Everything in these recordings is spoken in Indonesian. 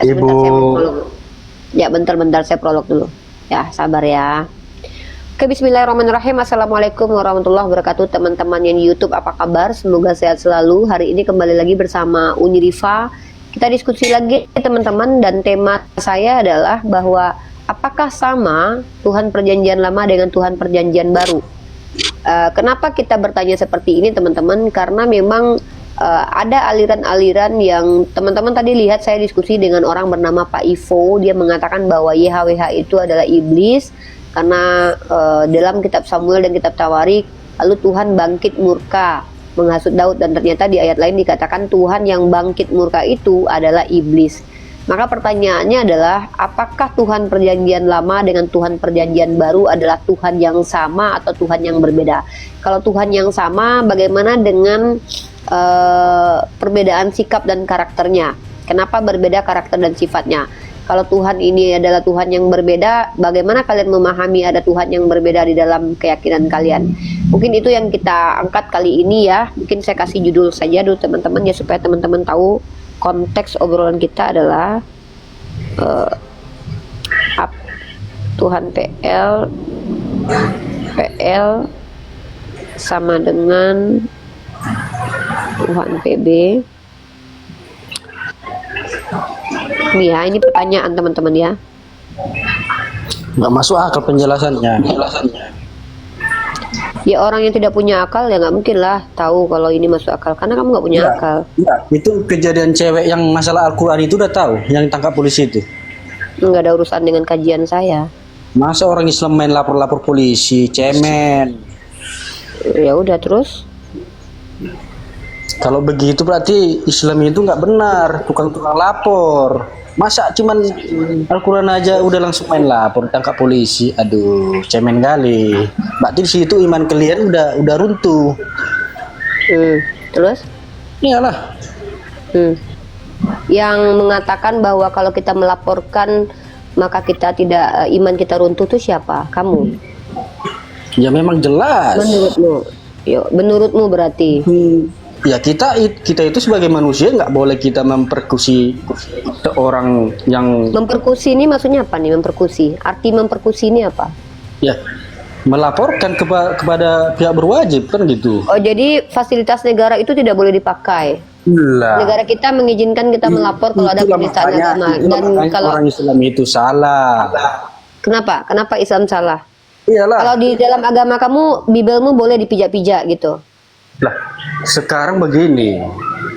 Ibu. Sebentar saya mau prolog. Ya, bentar saya prolog dulu. Ya, sabar ya. Oke, bismillahirrahmanirrahim. Assalamualaikum warahmatullahi wabarakatuh. Teman-teman yang di YouTube, apa kabar? Semoga sehat selalu. Hari ini kembali lagi bersama Uni Rifa. Kita diskusi lagi teman-teman, dan tema saya adalah bahwa apakah sama Tuhan Perjanjian Lama dengan Tuhan Perjanjian Baru? Kenapa kita bertanya seperti ini teman-teman? Karena memang ada aliran-aliran yang teman-teman tadi lihat saya diskusi dengan orang bernama Pak Ivo. Dia mengatakan bahwa YHWH itu adalah iblis karena dalam kitab Samuel dan kitab Tawarik lalu Tuhan bangkit murka menghasut Daud, dan ternyata di ayat lain dikatakan Tuhan yang bangkit murka itu adalah iblis. Maka pertanyaannya adalah, apakah Tuhan Perjanjian Lama dengan Tuhan Perjanjian Baru adalah Tuhan yang sama atau Tuhan yang berbeda? Kalau Tuhan yang sama, bagaimana dengan perbedaan sikap dan karakternya? Kenapa berbeda karakter dan sifatnya? Kalau Tuhan ini adalah Tuhan yang berbeda, bagaimana kalian memahami ada Tuhan yang berbeda di dalam keyakinan kalian? Mungkin itu yang kita angkat kali ini ya. Mungkin saya kasih judul saja dulu teman-teman ya, supaya teman-teman tahu konteks obrolan kita adalah Tuhan PL sama dengan Tuhan PB. Ini ya, ini pertanyaan teman-teman ya. Nggak masuk akal penjelasannya. Ya, orang yang tidak punya akal ya nggak mungkin lah tahu kalau ini masuk akal, karena kamu nggak punya akal. Ya, itu kejadian cewek yang masalah Al-Quran itu udah tahu, yang tangkap polisi itu. Nggak ada urusan dengan kajian saya. Masa orang Islam main lapor-lapor polisi, cemen. Ya udah, terus Kalau begitu berarti Islam itu nggak benar, tukang-tukang lapor. Masa cuman Al-Quran aja udah langsung main lapor, tangkap polisi. Aduh, cemen kali. Berarti di situ iman kalian udah runtuh. Terus Iyalah. yang mengatakan bahwa kalau kita melaporkan maka kita tidak, iman kita runtuh tuh siapa? Kamu? Ya memang jelas. Menurutmu? Yo, menurutmu berarti? Ya kita itu sebagai manusia nggak boleh kita memperkusi orang yang Memperkusi ini maksudnya apa nih? Memperkusi, arti memperkusi ini apa? ya melaporkan kepada pihak berwajib kan gitu. Oh, jadi fasilitas negara itu tidak boleh dipakai. Lah. Negara kita mengizinkan kita melapor kalau ada penistaan agama. Dan kalau orang Islam itu salah. Kenapa Islam salah? Iyalah. Kalau di dalam agama kamu, Bibelmu boleh dipijak-pijak gitu. Lah, sekarang begini.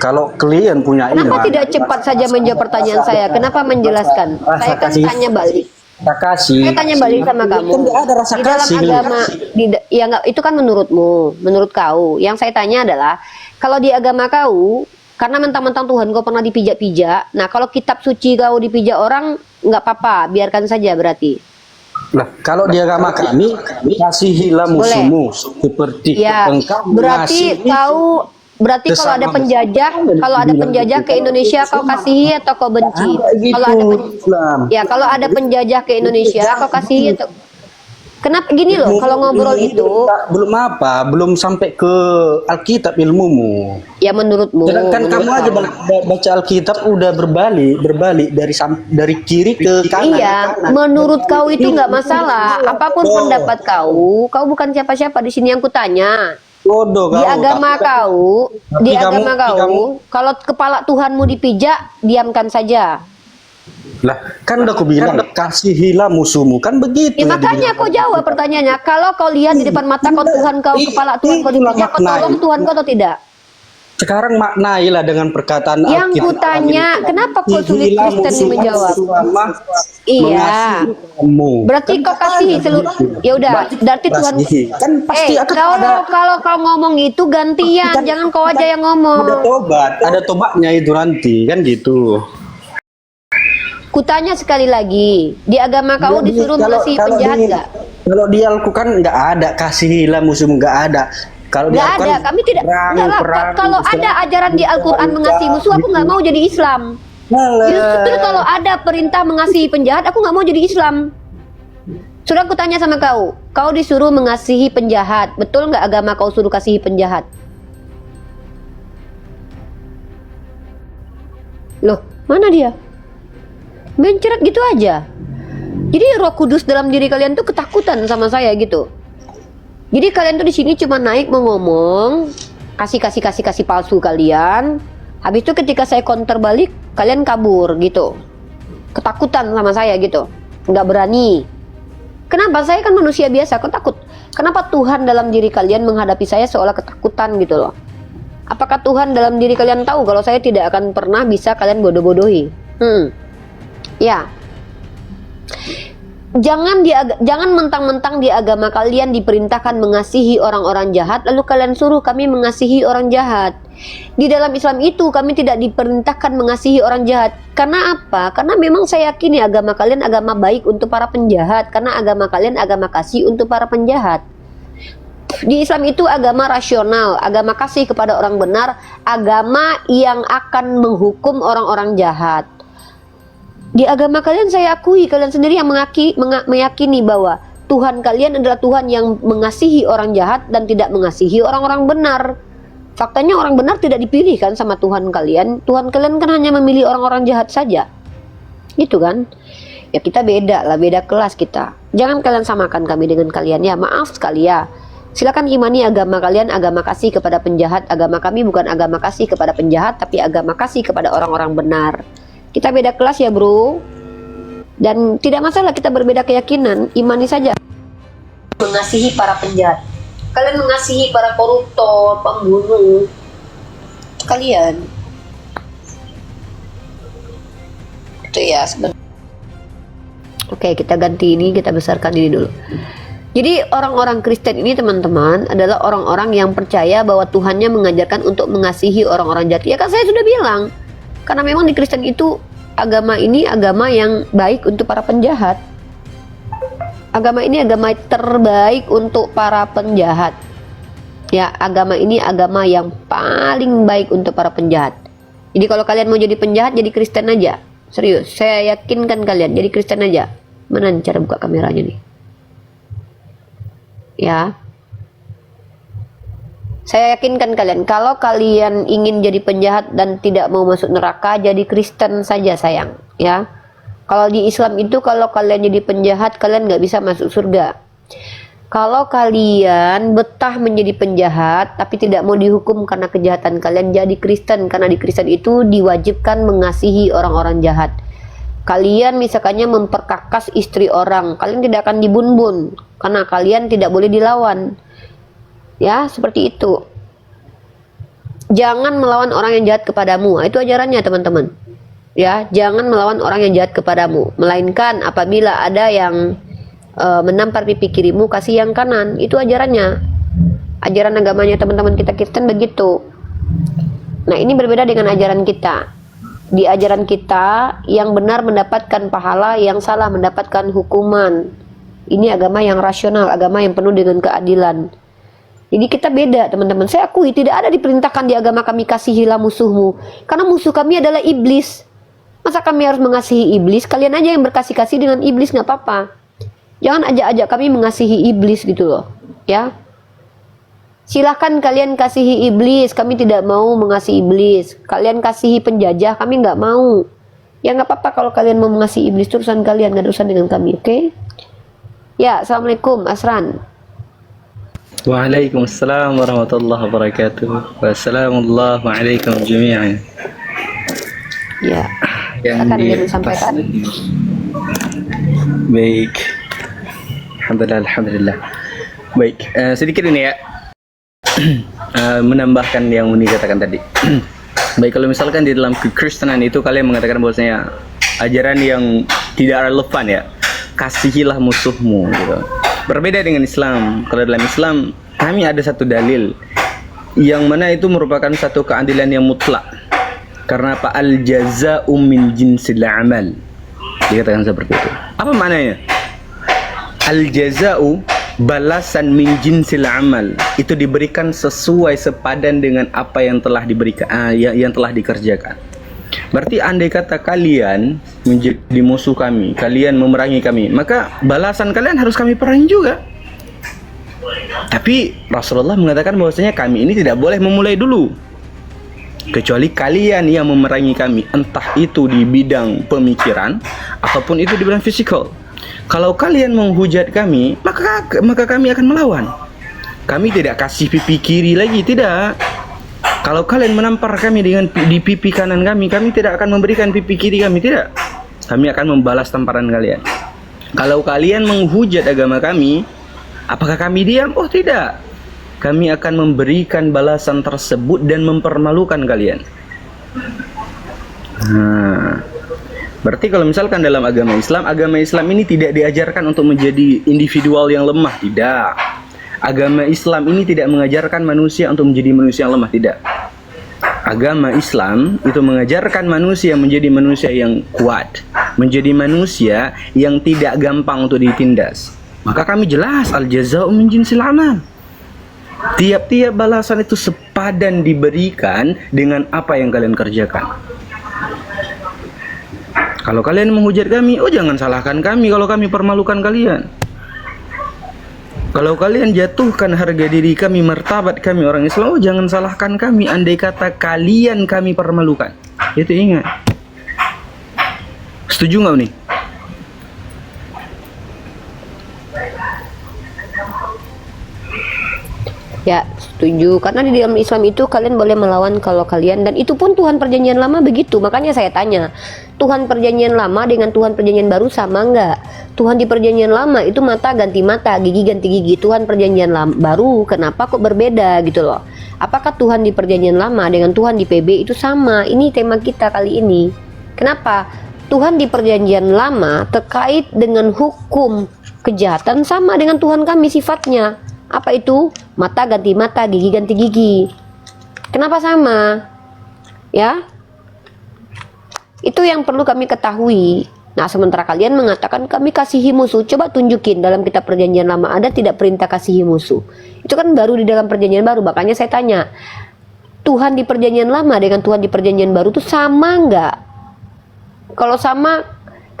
Kalau kalian punya Kenapa iman, tidak cepat saja menjawab pertanyaan saya? Kenapa menjelaskan? Saya kan tanya balik. Saya tanya balik sama kamu. Kan nggak ada rasa Di dalam kasih. agama, ya nggak, itu kan menurutmu, menurut kau. Yang saya tanya adalah, kalau di agama kau, karena mentang-mentang Tuhan kau pernah dipijak-pijak, nah kalau kitab suci kau dipijak orang, nggak apa-apa, biarkan saja berarti. Lah, kalau di agama kami, kasihilah musuhmu seperti Ya, engkau berarti mengasihi kau, berarti kalau ada penjajah ke Indonesia kau kasihi atau kau benci? Kalau ada Islam. ya, kalau ada penjajah ke Indonesia kau kasihi atau kenapa gini loh, kalau ngobrol itu belum sampai ke Alkitab ilmumu. ya menurutmu. Sedangkan kamu aja baca Alkitab udah berbalik dari kiri ke kanan. Iya, menurut kau itu nggak masalah. Apapun pendapat kau bukan siapa-siapa di sini yang kutanya. Bodoh Di kau. agama Tapi kamu- kalau kepala Tuhanmu dipijak, diamkan saja. Lah, kan udah aku bilang kasihilah musuhmu, kan begitu. Ya makanya kau jawab pertanyaannya. Kalau kau lihat di depan mata kau Tuhan kau, kepala Tuhan kau dipijak, kau tolong Tuhan kau atau tidak? Sekarang maknailah dengan perkataan Yang Alkitab. kutanya, kenapa kau sulit Kristen menjawab? Iya. Berarti kau kasih seluruh. Ya udah, berarti Tuhan. Kan pasti akan Kalau kau ngomong itu gantian, jangan kau aja yang ada ngomong. ada tobatnya itu nanti, kan gitu. Kutanya sekali lagi, di agama kau disuruh mengasihi penjahat nggak? Kalau di Al-Quran nggak ada kasihilah musuhmu, nggak ada. Kalau di Nggak Al-Quran ada, kami tidak. Nggak lah, kalau ada ajaran di Al-Quran mengasihi musuh, aku nggak mau jadi Islam. Justru kalau ada perintah mengasihi penjahat, aku nggak mau jadi Islam. Sudah aku tanya sama kau disuruh mengasihi penjahat, betul nggak agama kau suruh kasihi penjahat? Loh, mana dia? mencret gitu aja. Jadi Roh Kudus dalam diri kalian tuh ketakutan sama saya gitu. Jadi kalian tuh di sini cuma naik mau ngomong, kasih palsu kalian. Habis itu ketika saya counter balik, kalian kabur gitu. Ketakutan sama saya gitu, nggak berani. Kenapa? Saya kan manusia biasa, kok takut? Kenapa Tuhan dalam diri kalian menghadapi saya seolah ketakutan gitu loh? Apakah Tuhan dalam diri kalian tahu kalau saya tidak akan pernah bisa kalian bodoh-bodohi? Ya. Jangan mentang-mentang di agama kalian diperintahkan mengasihi orang-orang jahat, lalu kalian suruh kami mengasihi orang jahat. Di dalam Islam itu kami tidak diperintahkan mengasihi orang jahat. Karena apa? Karena memang saya yakini agama kalian agama baik untuk para penjahat. Karena agama kalian agama kasih untuk para penjahat. Di Islam itu agama rasional, agama kasih kepada orang benar, agama yang akan menghukum orang-orang jahat. Di agama kalian saya akui, kalian sendiri yang meyakini bahwa Tuhan kalian adalah Tuhan yang mengasihi orang jahat dan tidak mengasihi orang-orang benar. Faktanya orang benar tidak dipilih kan sama Tuhan kalian. Tuhan kalian kan hanya memilih orang-orang jahat saja. Itu kan. Ya kita beda lah, beda kelas kita. Jangan kalian samakan kami dengan kalian ya. Maaf sekali ya. Silakan imani agama kalian, agama kasih kepada penjahat. Agama kami bukan agama kasih kepada penjahat, tapi agama kasih kepada orang-orang benar. Kita beda kelas ya bro. Dan tidak masalah kita berbeda keyakinan. Imani saja. Mengasihi para penjahat. Kalian mengasihi para koruptor, pembunuh. Kalian. Itu ya sebenarnya. Oke, kita ganti ini, kita besarkan ini dulu. Jadi orang-orang Kristen ini teman-teman adalah orang-orang yang percaya bahwa Tuhannya mengajarkan untuk mengasihi orang-orang jahat. Ya kan saya sudah bilang. Karena memang di Kristen itu agama ini agama yang baik untuk para penjahat. Agama ini agama terbaik untuk para penjahat. Ya, agama ini agama yang paling baik untuk para penjahat. Jadi kalau kalian mau jadi penjahat, jadi Kristen aja. Serius, saya yakinkan kalian jadi Kristen aja. Mana cara buka kameranya nih? Ya. Saya yakinkan kalian, kalau kalian ingin jadi penjahat dan tidak mau masuk neraka, jadi Kristen saja sayang, ya. Kalau di Islam itu, kalau kalian jadi penjahat, kalian nggak bisa masuk surga. Kalau kalian betah menjadi penjahat, tapi tidak mau dihukum karena kejahatan kalian, jadi Kristen. Karena di Kristen itu diwajibkan mengasihi orang-orang jahat. Kalian misalkannya memperkakas istri orang, kalian tidak akan dibun-bun, karena kalian tidak boleh dilawan. Ya, seperti itu. Jangan melawan orang yang jahat kepadamu. Itu ajarannya, teman-teman. Ya, jangan melawan orang yang jahat kepadamu. Melainkan apabila ada yang menampar pipi kirimu, kasih yang kanan. Itu ajarannya. Ajaran agamanya teman-teman kita Kristen begitu. Nah, ini berbeda dengan ajaran kita. Di ajaran kita, yang benar mendapatkan pahala, yang salah mendapatkan hukuman. Ini agama yang rasional, agama yang penuh dengan keadilan. Jadi kita beda teman-teman. Saya akui tidak ada diperintahkan di agama kami kasihilah musuhmu. Karena musuh kami adalah iblis. Masa kami harus mengasihi iblis? Kalian aja yang berkasih-kasih dengan iblis, nggak apa-apa. Jangan ajak-ajak kami mengasihi iblis gitu loh. Ya. Silahkan kalian kasihi iblis. Kami tidak mau mengasihi iblis. Kalian kasihi penjajah, kami nggak mau. Ya nggak apa-apa kalau kalian mau mengasihi iblis, urusan kalian, nggak ada urusan dengan kami, oke? Ya, Assalamualaikum Asran. Waalaikumsalam warahmatullahi wabarakatuh. Wassalamualaikum alaikum jami'an. Ya, Yang akan disampaikan. Baik. Alhamdulillah. Baik, sedikit ini ya. Menambahkan yang Muni katakan tadi. Baik, kalau misalkan di dalam kekristenan itu kalian mengatakan bahwasanya ajaran yang tidak relevan ya. Kasihilah musuhmu gitu. Berbeda dengan Islam. Kalau dalam Islam kami ada satu dalil yang mana itu merupakan satu keadilan yang mutlak. Karena apa? Al jaza'u min jinsil amal. Dikatakan seperti itu. Apa maknanya? Al jaza'u, balasan min jinsil amal, itu diberikan sesuai sepadan dengan apa yang telah diberikan, yang telah dikerjakan. Berarti andai kata kalian menjadi musuh kami, kalian memerangi kami, maka balasan kalian harus kami perangi juga. Tapi Rasulullah mengatakan bahwasanya kami ini tidak boleh memulai dulu. kecuali kalian yang memerangi kami, entah itu di bidang pemikiran ataupun itu di bidang fisikal. Kalau kalian menghujat kami, maka kami akan melawan. Kami tidak kasih pipi kiri lagi, tidak. Kalau kalian menampar kami dengan di pipi kanan kami tidak akan memberikan pipi kiri kami, tidak. Kami akan membalas tamparan kalian. Kalau kalian menghujat agama kami, apakah kami diam? Oh, tidak. Kami akan memberikan balasan tersebut dan mempermalukan kalian. Berarti kalau misalkan dalam agama Islam ini tidak diajarkan untuk menjadi individual yang lemah, tidak. Agama Islam ini tidak mengajarkan manusia untuk menjadi manusia yang lemah, tidak. Agama Islam itu mengajarkan manusia menjadi manusia yang kuat, menjadi manusia yang tidak gampang untuk ditindas. Maka kami jelas al-jaza'u min jinsil amal. Tiap-tiap balasan itu sepadan diberikan dengan apa yang kalian kerjakan. Kalau kalian menghujat kami, oh jangan salahkan kami kalau kami permalukan kalian. Kalau kalian jatuhkan harga diri kami, martabat kami orang Islam, oh jangan salahkan kami andai kata kalian kami permalukan. Itu ingat. Setuju nggak nih? Ya, setuju. Karena di dalam Islam itu kalian boleh melawan kalau kalian, dan itu pun Tuhan Perjanjian Lama begitu. Makanya saya tanya, Tuhan Perjanjian Lama dengan Tuhan Perjanjian Baru sama nggak? Tuhan di Perjanjian Lama itu mata ganti mata, gigi ganti gigi. Tuhan Perjanjian Baru kenapa kok berbeda gitu loh? Apakah Tuhan di Perjanjian Lama dengan Tuhan di PB itu sama? Ini tema kita kali ini. Kenapa? Tuhan di Perjanjian Lama terkait dengan hukum kejahatan sama dengan Tuhan kami sifatnya. Apa itu? Mata ganti mata, gigi ganti gigi. Kenapa sama? Ya, itu yang perlu kami ketahui. Nah, sementara kalian mengatakan kami kasihi musuh. Coba tunjukin dalam kitab Perjanjian Lama ada tidak perintah kasihi musuh. Itu kan baru di dalam Perjanjian Baru. Makanya saya tanya, Tuhan di Perjanjian Lama dengan Tuhan di Perjanjian Baru itu sama nggak? Kalau sama,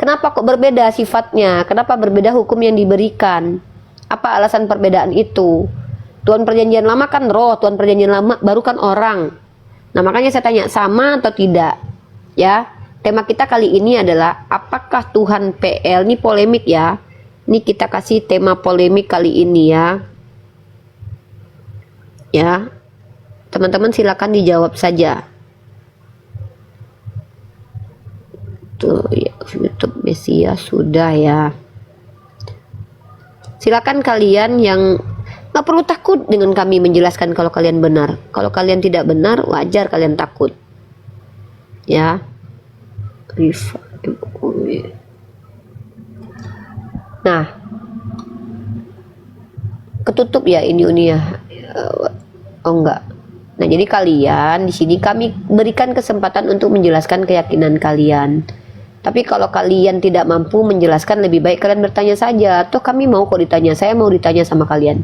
kenapa kok berbeda sifatnya? Kenapa berbeda hukum yang diberikan? Apa alasan perbedaan itu? Tuhan Perjanjian Lama kan roh, Tuhan Perjanjian Lama Baru kan orang. Nah, makanya saya tanya, sama atau tidak? Ya, tema kita kali ini adalah apakah Tuhan PL, ini polemik ya. Ini kita kasih tema polemik kali ini ya. Ya, teman-teman silakan dijawab saja. Tuh ya, YouTube Mesias sudah ya. Silakan kalian yang nggak perlu takut dengan kami menjelaskan kalau kalian benar. Kalau kalian tidak benar, wajar kalian takut. Ya. Nah, ketutup ya ini Uni ya. Oh enggak. Nah, jadi kalian di sini kami berikan kesempatan untuk menjelaskan keyakinan kalian. Tapi kalau kalian tidak mampu menjelaskan, lebih baik kalian bertanya saja. Toh kami mau kok ditanya, saya mau ditanya sama kalian.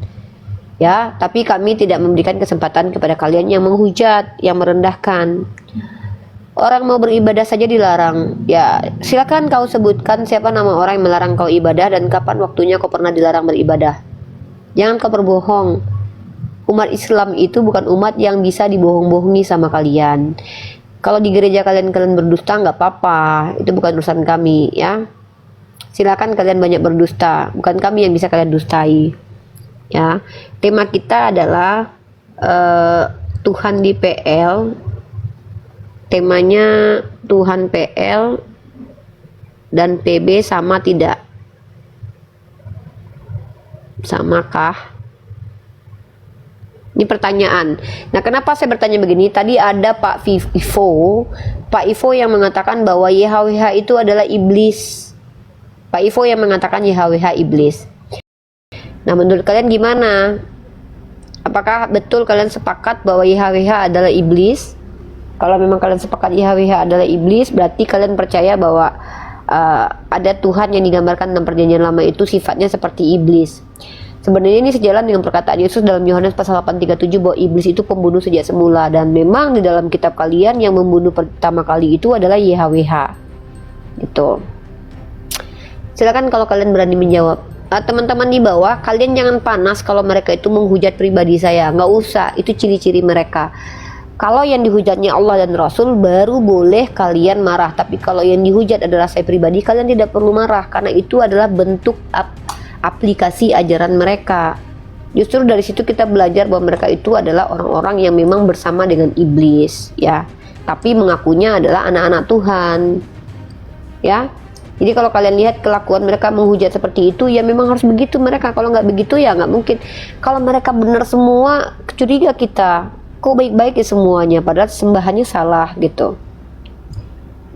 Ya, tapi kami tidak memberikan kesempatan kepada kalian yang menghujat, yang merendahkan. Orang mau beribadah saja dilarang. Ya, silakan kau sebutkan siapa nama orang yang melarang kau ibadah dan kapan waktunya kau pernah dilarang beribadah. Jangan kau berbohong. Umat Islam itu bukan umat yang bisa dibohong-bohongi sama kalian. Kalau di gereja kalian berdusta nggak apa-apa, itu bukan urusan kami ya. Silakan kalian banyak berdusta, bukan kami yang bisa kalian dustai. Ya, tema kita adalah Tuhan di PL. Temanya Tuhan PL dan PB sama tidak? Samakah? Ini pertanyaan. Nah, kenapa saya bertanya begini? Tadi ada Pak Ivo yang mengatakan bahwa YHWH itu adalah iblis. Pak Ivo yang mengatakan YHWH iblis. Nah, menurut kalian gimana? Apakah betul kalian sepakat bahwa YHWH adalah iblis? Kalau memang kalian sepakat YHWH adalah iblis, berarti kalian percaya bahwa ada Tuhan yang digambarkan dalam Perjanjian Lama itu sifatnya seperti iblis. Sebenarnya ini sejalan dengan perkataan Yesus dalam Yohanes pasal 8:37 bahwa iblis itu pembunuh sejak semula, dan memang di dalam kitab kalian yang membunuh pertama kali itu adalah YHWH. Gitu. Silakan kalau kalian berani menjawab. Teman-teman di bawah, kalian jangan panas kalau mereka itu menghujat pribadi saya. Nggak usah, itu ciri-ciri mereka. Kalau yang dihujatnya Allah dan Rasul baru boleh kalian marah. Tapi kalau yang dihujat adalah saya pribadi, kalian tidak perlu marah karena itu adalah bentuk aplikasi ajaran mereka. Justru dari situ kita belajar bahwa mereka itu adalah orang-orang yang memang bersama dengan iblis, ya. Tapi mengakunya adalah anak-anak Tuhan, ya. Jadi kalau kalian lihat kelakuan mereka menghujat seperti itu, ya memang harus begitu mereka. Kalau nggak begitu ya nggak mungkin. Kalau mereka benar semua, curiga kita, kok baik-baik ya semuanya, padahal sembahannya salah gitu.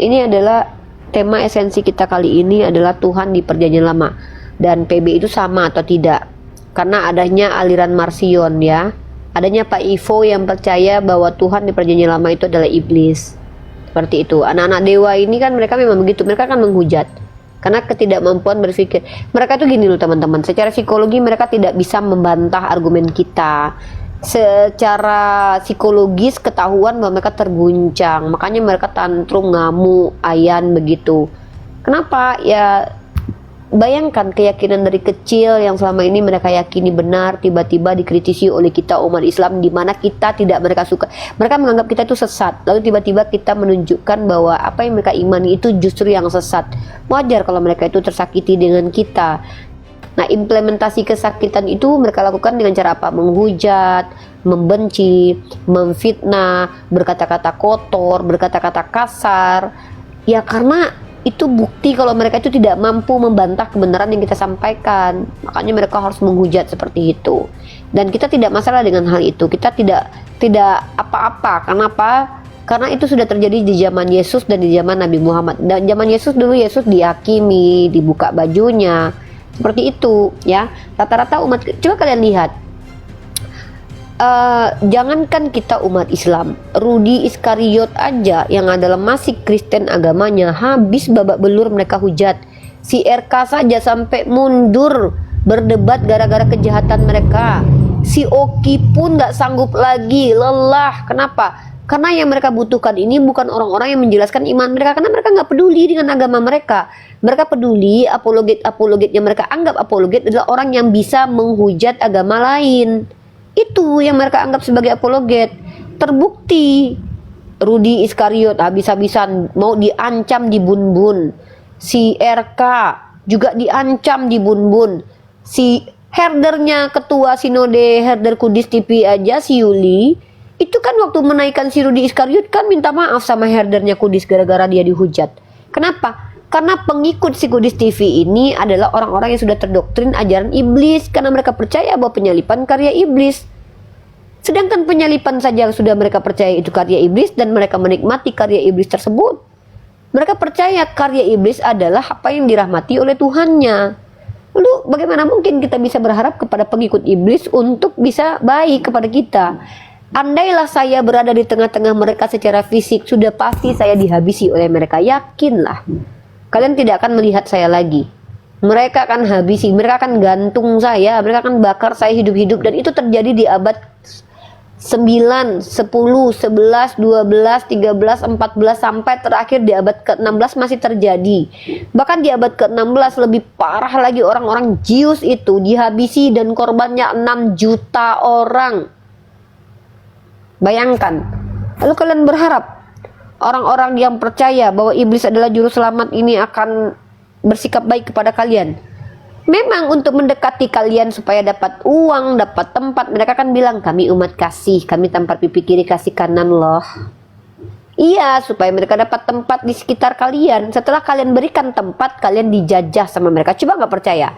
Ini adalah tema esensi kita kali ini adalah Tuhan di Perjanjian Lama. Dan PB itu sama atau tidak? Karena adanya aliran Marsion, ya. Adanya Pak Ivo yang percaya bahwa Tuhan di Perjanjian Lama itu adalah iblis. Seperti itu. Anak-anak dewa ini kan mereka memang begitu. Mereka kan menghujat karena ketidakmampuan berpikir. Mereka tuh gini loh teman-teman. Secara psikologi mereka tidak bisa membantah argumen kita. Secara psikologis ketahuan bahwa mereka terguncang. Makanya mereka tantrum, ngamuk, ayan begitu. Kenapa? Ya bayangkan keyakinan dari kecil yang selama ini mereka yakini benar, tiba-tiba dikritisi oleh kita umat Islam di mana kita tidak mereka suka. Mereka menganggap kita itu sesat. Lalu tiba-tiba kita menunjukkan bahwa apa yang mereka imani itu justru yang sesat. Wajar kalau mereka itu tersakiti dengan kita. Nah, implementasi kesakitan itu mereka lakukan dengan cara apa? Menghujat, membenci, memfitnah, berkata-kata kotor, berkata-kata kasar. Ya karena itu bukti kalau mereka itu tidak mampu membantah kebenaran yang kita sampaikan. Makanya mereka harus menghujat seperti itu. Dan kita tidak masalah dengan hal itu. Kita tidak apa-apa. Kenapa? Karena itu sudah terjadi di zaman Yesus dan di zaman Nabi Muhammad. Dan zaman Yesus dulu Yesus dihakimi, dibuka bajunya. Seperti itu, ya. Rata-rata umat, coba kalian lihat. Jangankan kita umat Islam, Rudi Iskariot aja yang adalah masih Kristen agamanya habis babak belur mereka hujat. Si RK saja sampai mundur berdebat gara-gara kejahatan mereka. Si Oki pun nggak sanggup lagi, lelah. Kenapa? Karena yang mereka butuhkan ini bukan orang-orang yang menjelaskan iman mereka, karena mereka nggak peduli dengan agama mereka. Mereka peduli apologet yang mereka anggap apologet adalah orang yang bisa menghujat agama lain. Itu yang mereka anggap sebagai apologet. Terbukti Rudi Iskariot habis-habisan mau diancam di Bun-Bun. Si RK juga diancam di Bun-Bun. Si herdernya ketua sinode herder Kudus TV aja, si Yuli, itu kan waktu menaikkan si Rudi Iskariot kan minta maaf sama herdernya Kudus gara-gara dia dihujat. Kenapa? Karena pengikut si Kudus TV ini adalah orang-orang yang sudah terdoktrin ajaran iblis, karena mereka percaya bahwa penyalipan karya iblis. Sedangkan penyalipan saja sudah mereka percaya itu karya iblis dan mereka menikmati karya iblis tersebut. Mereka percaya karya iblis adalah apa yang dirahmati oleh Tuhannya. Lalu bagaimana mungkin kita bisa berharap kepada pengikut iblis untuk bisa baik kepada kita? Andailah saya berada di tengah-tengah mereka secara fisik, sudah pasti saya dihabisi oleh mereka. Yakinlah. Kalian tidak akan melihat saya lagi. Mereka akan habisi, mereka akan gantung saya, mereka akan bakar saya hidup-hidup. Dan itu terjadi di abad 9, 10, 11, 12, 13, 14 sampai terakhir di abad ke-16 masih terjadi. Bahkan di abad ke-16 lebih parah lagi, orang-orang Zeus itu dihabisi dan korbannya 6 juta orang. Bayangkan. Lalu kalian berharap orang-orang yang percaya bahwa iblis adalah juru selamat ini akan bersikap baik kepada kalian? Memang untuk mendekati kalian supaya dapat uang, dapat tempat, mereka kan bilang kami umat kasih, kami tampar pipi kiri kasih kanan loh. Iya, supaya mereka dapat tempat di sekitar kalian. Setelah kalian berikan tempat, kalian dijajah sama mereka. Coba nggak percaya?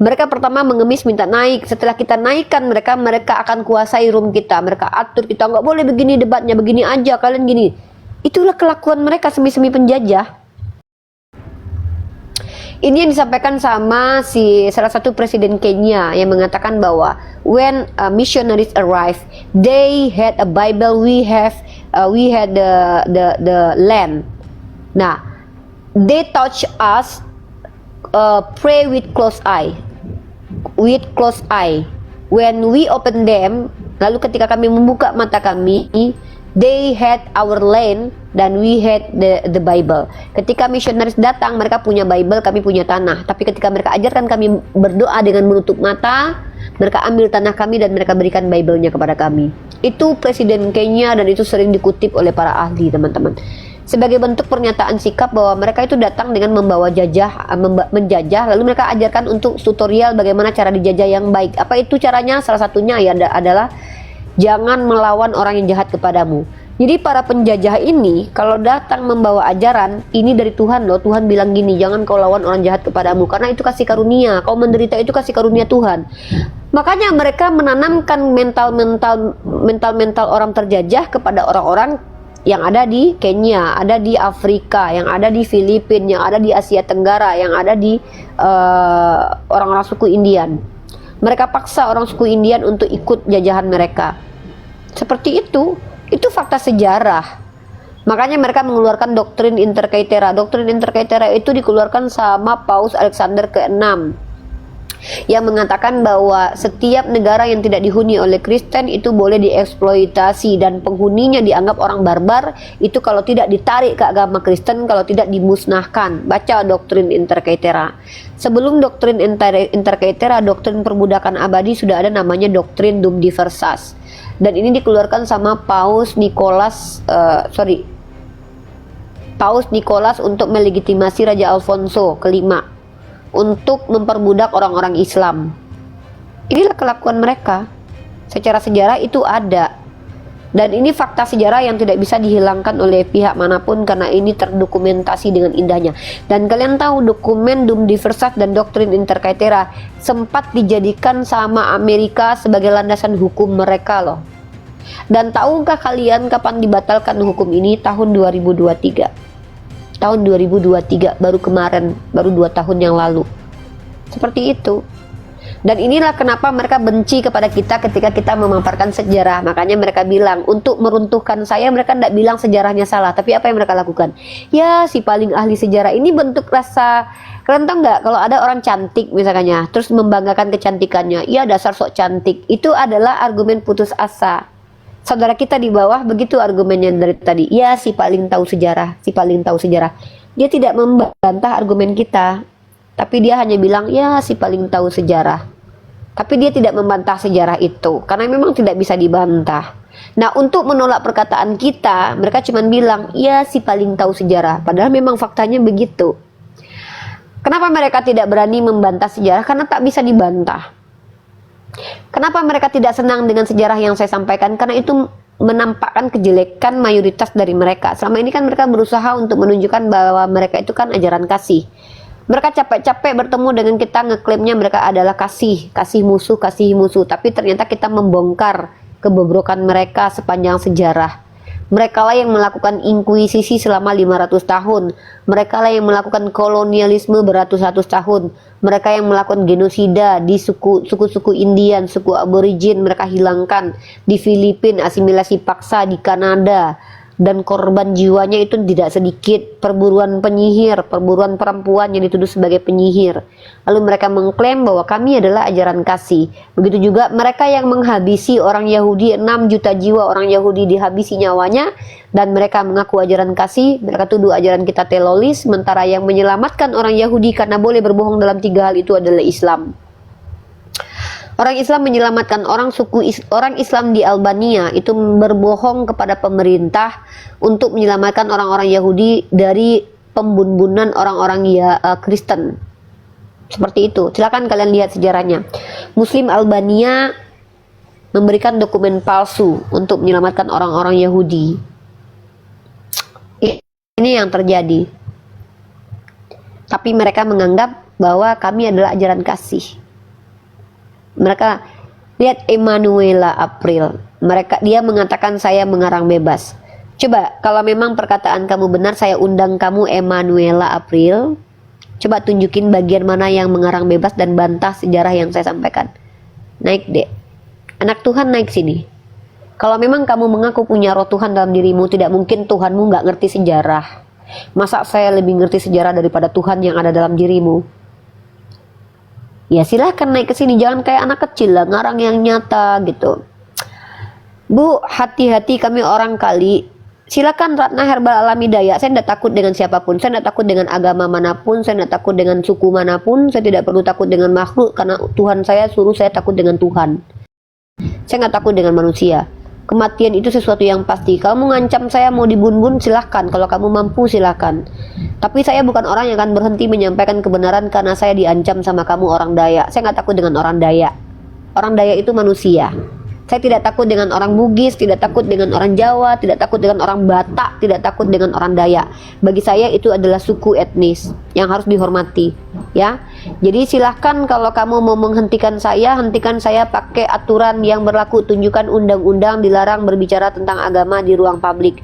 Mereka pertama mengemis minta naik. Setelah kita naikkan mereka akan kuasai room kita. Mereka atur kita, nggak boleh begini debatnya, begini aja, kalian gini. Itulah kelakuan mereka semi-semi penjajah. Ini yang disampaikan sama salah satu presiden Kenya yang mengatakan bahwa when missionaries arrive, they had a Bible, we had the land. Nah, they touch us, pray with closed eye. When we open them, lalu ketika kami membuka mata kami, They had our land dan we had the Bible. Ketika misionaris datang, mereka punya Bible, kami punya tanah. Tapi ketika mereka ajarkan kami berdoa dengan menutup mata, mereka ambil tanah kami dan mereka berikan Bible-nya kepada kami. Itu Presiden Kenya dan itu sering dikutip oleh para ahli, teman-teman. Sebagai bentuk pernyataan sikap bahwa mereka itu datang dengan membawa menjajah, lalu mereka ajarkan untuk tutorial bagaimana cara dijajah yang baik. Apa itu caranya? Salah satunya ya adalah jangan melawan orang yang jahat kepadamu. Jadi para penjajah ini kalau datang membawa ajaran, ini dari Tuhan loh, Tuhan bilang gini, jangan kau lawan orang jahat kepadamu, karena itu kasih karunia, kau menderita itu kasih karunia Tuhan. Makanya mereka menanamkan mental orang terjajah kepada orang-orang yang ada di Kenya, ada di Afrika, yang ada di Filipina, yang ada di Asia Tenggara, yang ada di orang-orang suku Indian. Mereka paksa orang suku Indian untuk ikut jajahan mereka. Seperti itu fakta sejarah. Makanya mereka mengeluarkan doktrin inter caetera. Doktrin inter caetera itu dikeluarkan sama Paus Alexander ke-6 yang mengatakan bahwa setiap negara yang tidak dihuni oleh Kristen itu boleh dieksploitasi dan penghuninya dianggap orang barbar itu kalau tidak ditarik ke agama Kristen, kalau tidak dimusnahkan. Baca doktrin inter caetera. Sebelum doktrin inter caetera, doktrin perbudakan abadi sudah ada namanya doktrin dum diversas. Dan ini dikeluarkan sama Paus Nicholas untuk melegitimasi Raja Alfonso kelima untuk memperbudak orang-orang Islam. Inilah kelakuan mereka. Secara sejarah itu ada. Dan ini fakta sejarah yang tidak bisa dihilangkan oleh pihak manapun karena ini terdokumentasi dengan indahnya. Dan kalian tahu dokumen Dum Diversas dan doktrin inter caetera sempat dijadikan sama Amerika sebagai landasan hukum mereka loh. Dan tahukah kalian kapan dibatalkan hukum ini? Tahun 2023. Tahun 2023, baru kemarin, baru 2 tahun yang lalu. Seperti itu. Dan inilah kenapa mereka benci kepada kita ketika kita memaparkan sejarah. Makanya mereka bilang, untuk meruntuhkan saya, mereka tidak bilang sejarahnya salah. Tapi apa yang mereka lakukan? Ya, si paling ahli sejarah ini bentuk rasa, kalian tahu nggak, kalau ada orang cantik misalnya, terus membanggakan kecantikannya, ya dasar sok cantik. Itu adalah argumen putus asa. Saudara kita di bawah begitu argumennya dari tadi. Ya, si paling tahu sejarah, si paling tahu sejarah. Dia tidak membantah argumen kita, tapi dia hanya bilang, ya si paling tahu sejarah. Tapi dia tidak membantah sejarah itu, karena memang tidak bisa dibantah. Nah, untuk menolak perkataan kita, mereka cuma bilang, ya si paling tahu sejarah. Padahal memang faktanya begitu. Kenapa mereka tidak berani membantah sejarah? Karena tak bisa dibantah. Kenapa mereka tidak senang dengan sejarah yang saya sampaikan? Karena itu menampakkan kejelekan mayoritas dari mereka. Selama ini kan mereka berusaha untuk menunjukkan bahwa mereka itu kan ajaran kasih. Mereka capek-capek bertemu dengan kita, ngeklaimnya mereka adalah kasih musuh. Tapi ternyata kita membongkar kebobrokan mereka sepanjang sejarah. Mereka lah yang melakukan inkuisisi selama 500 tahun. Mereka lah yang melakukan kolonialisme beratus-ratus tahun. Mereka yang melakukan genosida di suku-suku Indian, suku aborigin mereka hilangkan. Di Filipina, asimilasi paksa di Kanada. Dan korban jiwanya itu tidak sedikit. Perburuan penyihir, perburuan perempuan yang dituduh sebagai penyihir. Lalu mereka mengklaim bahwa kami adalah ajaran kasih. Begitu juga mereka yang menghabisi orang Yahudi, 6 juta jiwa orang Yahudi dihabisi nyawanya. Dan mereka mengaku ajaran kasih. Mereka tuduh ajaran kita telolis. Sementara yang menyelamatkan orang Yahudi karena boleh berbohong dalam 3 hal itu adalah Islam. Orang Islam menyelamatkan orang Islam di Albania itu berbohong kepada pemerintah untuk menyelamatkan orang-orang Yahudi dari pembunbunan orang-orang Kristen. Seperti itu. Silakan kalian lihat sejarahnya. Muslim Albania memberikan dokumen palsu untuk menyelamatkan orang-orang Yahudi. Ini yang terjadi. Tapi mereka menganggap bahwa kami adalah ajaran kasih. Mereka lihat Emanuela April, dia mengatakan saya mengarang bebas. Coba kalau memang perkataan kamu benar, saya undang kamu Emanuela April. Coba tunjukin bagian mana yang mengarang bebas dan bantah sejarah yang saya sampaikan. Naik deh, anak Tuhan, naik sini. Kalau memang kamu mengaku punya roh Tuhan dalam dirimu, tidak mungkin Tuhanmu nggak ngerti sejarah. Masa saya lebih ngerti sejarah daripada Tuhan yang ada dalam dirimu? Ya silahkan naik ke sini, jangan kayak anak kecil lah, ngarang yang nyata gitu. Bu, hati-hati kami orang Kali. Silakan Ratna Herbal Alami Daya. Saya tidak takut dengan siapapun. Saya tidak takut dengan agama manapun. Saya tidak takut dengan suku manapun. Saya tidak perlu takut dengan makhluk karena Tuhan saya suruh saya takut dengan Tuhan. Saya nggak takut dengan manusia. Kematian itu sesuatu yang pasti. Kamu ngancam saya mau dibun-bun, silahkan. Kalau kamu mampu, silahkan. Tapi saya bukan orang yang akan berhenti menyampaikan kebenaran karena saya diancam sama kamu orang Dayak. Saya nggak takut dengan orang Dayak. Orang Dayak itu manusia. Saya tidak takut dengan orang Bugis, tidak takut dengan orang Jawa, tidak takut dengan orang Batak, tidak takut dengan orang Dayak. Bagi saya itu adalah suku etnis yang harus dihormati, ya. Jadi silahkan kalau kamu mau menghentikan saya, hentikan saya pakai aturan yang berlaku. Tunjukkan undang-undang dilarang berbicara tentang agama di ruang publik.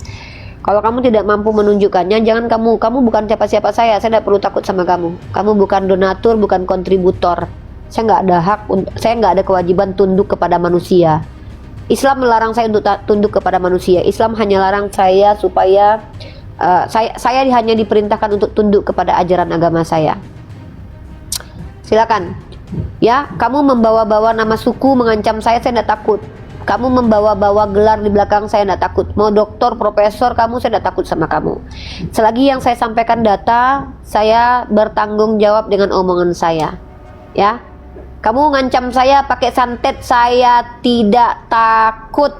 Kalau kamu tidak mampu menunjukkannya, jangan kamu bukan siapa-siapa saya tidak perlu takut sama kamu. Kamu bukan donatur, bukan kontributor. Saya nggak ada hak, saya nggak ada kewajiban tunduk kepada manusia. Islam melarang saya untuk tunduk kepada manusia. Islam hanya larang saya supaya saya hanya diperintahkan untuk tunduk kepada ajaran agama saya. Silakan. Ya, kamu membawa-bawa nama suku mengancam saya tidak takut. Kamu membawa-bawa gelar di belakang saya tidak takut. Mau doktor, profesor, saya tidak takut sama kamu. Selagi yang saya sampaikan data, saya bertanggung jawab dengan omongan saya. Ya. Kamu ngancam saya pakai santet, saya tidak takut.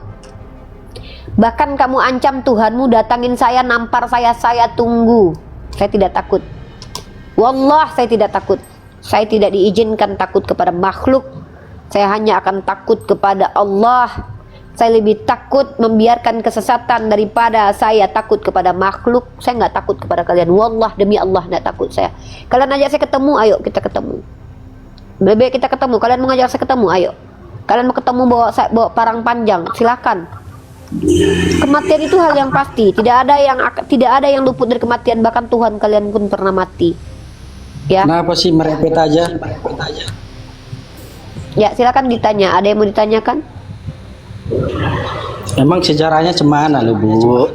Bahkan kamu ancam Tuhanmu datangin saya, nampar saya tunggu. Saya tidak takut. Wallah, saya tidak takut. Saya tidak diizinkan takut kepada makhluk. Saya hanya akan takut kepada Allah. Saya lebih takut membiarkan kesesatan daripada saya takut kepada makhluk. Saya nggak takut kepada kalian. Wallah, demi Allah nggak takut saya. Kalian ajak saya ketemu, ayo kita ketemu. Lebih baik kita ketemu. Kalian mau ngajak saya ketemu, ayo. Kalian mau ketemu bawa parang panjang, silakan. Kematian itu hal yang pasti. Tidak ada yang luput dari kematian. Bahkan Tuhan kalian pun pernah mati. Ya. Kenapa sih merepet aja? Ya, silakan ditanya. Ada yang mau ditanyakan? Emang sejarahnya cemana lu, Bu?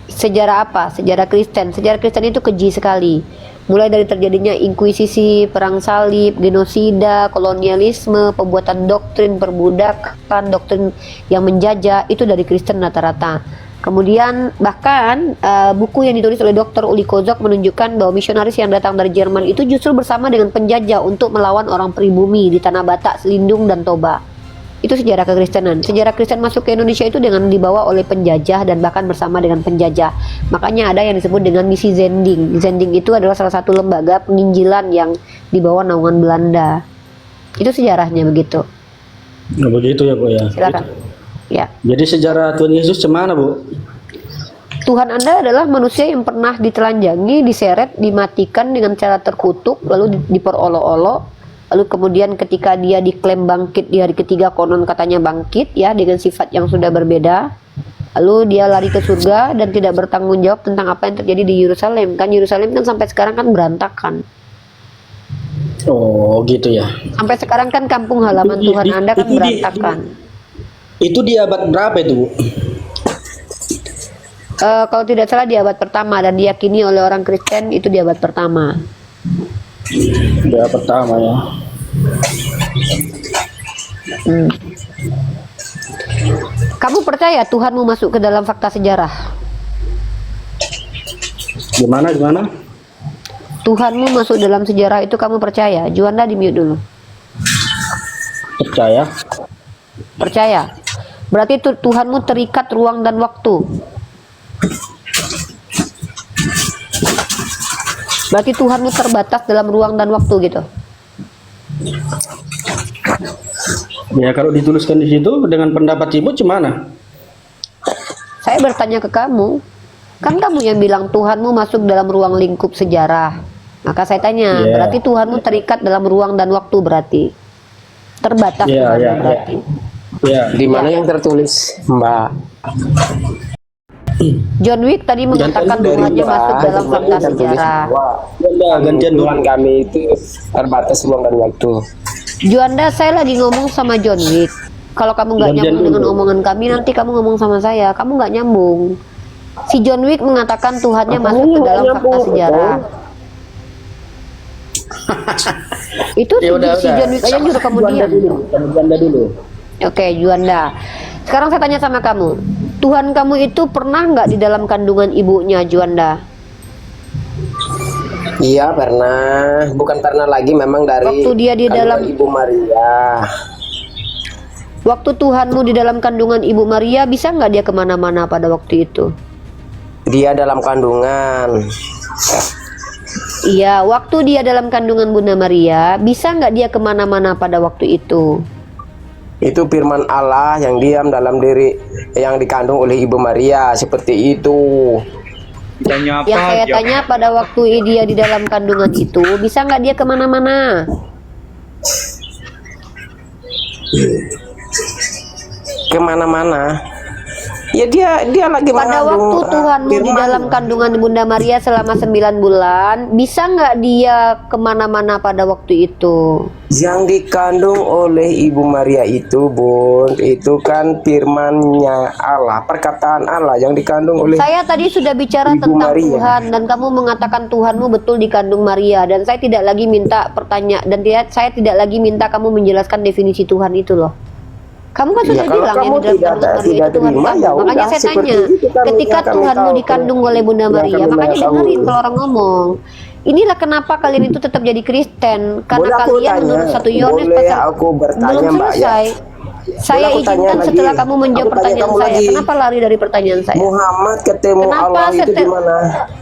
Sejarah apa? Sejarah Kristen. Sejarah Kristen itu keji sekali. Mulai dari terjadinya inkuisisi, perang salib, genosida, kolonialisme, pembuatan doktrin perbudakan, doktrin yang menjajah, itu dari Kristen rata-rata. Kemudian bahkan buku yang ditulis oleh Dr. Uli Kozok menunjukkan bahwa misionaris yang datang dari Jerman itu justru bersama dengan penjajah untuk melawan orang pribumi di Tanah Batak, Selindung, dan Toba. Itu sejarah kekristenan. Sejarah Kristen masuk ke Indonesia itu dengan dibawa oleh penjajah dan bahkan bersama dengan penjajah. Makanya ada yang disebut dengan misi Zending. Zending itu adalah salah satu lembaga penginjilan yang dibawa naungan Belanda. Itu sejarahnya begitu. Nah, begitu ya, Bu ya. Silakan. Ya. Jadi sejarah Tuhan Yesus cemana, Bu? Tuhan Anda adalah manusia yang pernah ditelanjangi, diseret, dimatikan dengan cara terkutuk, lalu diperolok-olok. Lalu kemudian ketika dia diklaim bangkit di hari ketiga, konon katanya bangkit ya dengan sifat yang sudah berbeda. Lalu dia lari ke surga dan tidak bertanggung jawab tentang apa yang terjadi di Yerusalem. Kan Yerusalem kan sampai sekarang kan berantakan. Oh, gitu ya. Sampai sekarang kan kampung halaman Tuhan Anda kan berantakan. Itu di abad berapa itu, Bu? Kalau tidak salah di abad pertama dan diyakini oleh orang Kristen itu di abad pertama. Di abad pertama ya. Kamu percaya Tuhanmu masuk ke dalam fakta sejarah? Gimana? Tuhanmu masuk dalam sejarah itu kamu percaya? Juanda di mute dulu. Percaya? Percaya. Berarti Tuhanmu terikat ruang dan waktu. Berarti Tuhanmu terbatas dalam ruang dan waktu gitu. Ya kalau dituliskan di situ dengan pendapat Ibu gimana? Saya bertanya ke kamu. Kan kamu yang bilang Tuhanmu masuk dalam ruang lingkup sejarah. Maka saya tanya, berarti Tuhanmu terikat dalam ruang dan waktu berarti. Terbatas Tuhanmu berarti. Ya. Di mana yang tertulis, Mbak? John Wick tadi mengatakan Tuhannya masuk dalam fakta sejarah. Gantian Tuhan kami itu terbatas ruang dan waktu. Juanda, saya lagi ngomong sama John Wick. Kalau kamu nggak nyambung dengan omongan kami, nanti kamu ngomong sama saya. Kamu nggak nyambung. Si John Wick mengatakan Tuhannya masuk ke dalam fakta sejarah. Itu si John Wick aja nyuruh kemudian. Juanda dulu. Oke, Juanda. Sekarang saya tanya sama kamu, Tuhan kamu itu pernah nggak di dalam kandungan ibunya, Juanda? Iya pernah, bukan pernah lagi, memang dari Waktu dia di kandungan dalam- Ibu Maria. Waktu Tuhanmu di dalam kandungan Ibu Maria, bisa nggak dia kemana-mana pada waktu itu? Dia dalam kandungan. Iya, waktu dia dalam kandungan Bunda Maria, bisa nggak dia kemana-mana pada waktu itu? Itu firman Allah yang diam dalam diri, yang dikandung oleh Ibu Maria, seperti itu. Tanya apa? Yang saya Jawab. tanya pada waktu dia di dalam kandungan itu, bisa nggak dia kemana-mana? Kemana-mana? Ya dia lagi Pada mengandung, waktu Tuhanmu di firman. dalam kandungan Bunda Maria selama 9 bulan, bisa nggak dia kemana-mana pada waktu itu? Yang dikandung oleh Ibu Maria itu, Bun, itu kan firman-Nya Allah, perkataan Allah yang dikandung oleh Saya tadi sudah bicara Ibu tentang Maria. Tuhan dan kamu mengatakan Tuhanmu betul dikandung Maria, dan saya tidak lagi minta pertanyaan, dan saya tidak lagi minta kamu menjelaskan definisi Tuhan itu loh. Kamu kan sudah Ya, kalau bilang kamu yang di dalam tidak- kandungan Maria tidak itu Tuhan terima, kamu. ya Makanya udah, saya seperti tanya, itu kan ketika yang kami Tuhanmu tahu, dikandung oleh Bunda yang Maria, kami makanya tahu. dengerin kalau orang ngomong. Inilah kenapa kalian itu tetap jadi Kristen, karena Boleh aku kalian tanya? menurut 1 Yohanes Boleh pasal aku bertanya, belum Mbak, ya? selesai. Saya Boleh aku tanya izinkan lagi? setelah kamu menjawab Aku tanya pertanyaan kamu saya. lagi. Kenapa lari dari pertanyaan saya? Muhammad ketemu Kenapa Allah itu setiap- di mana?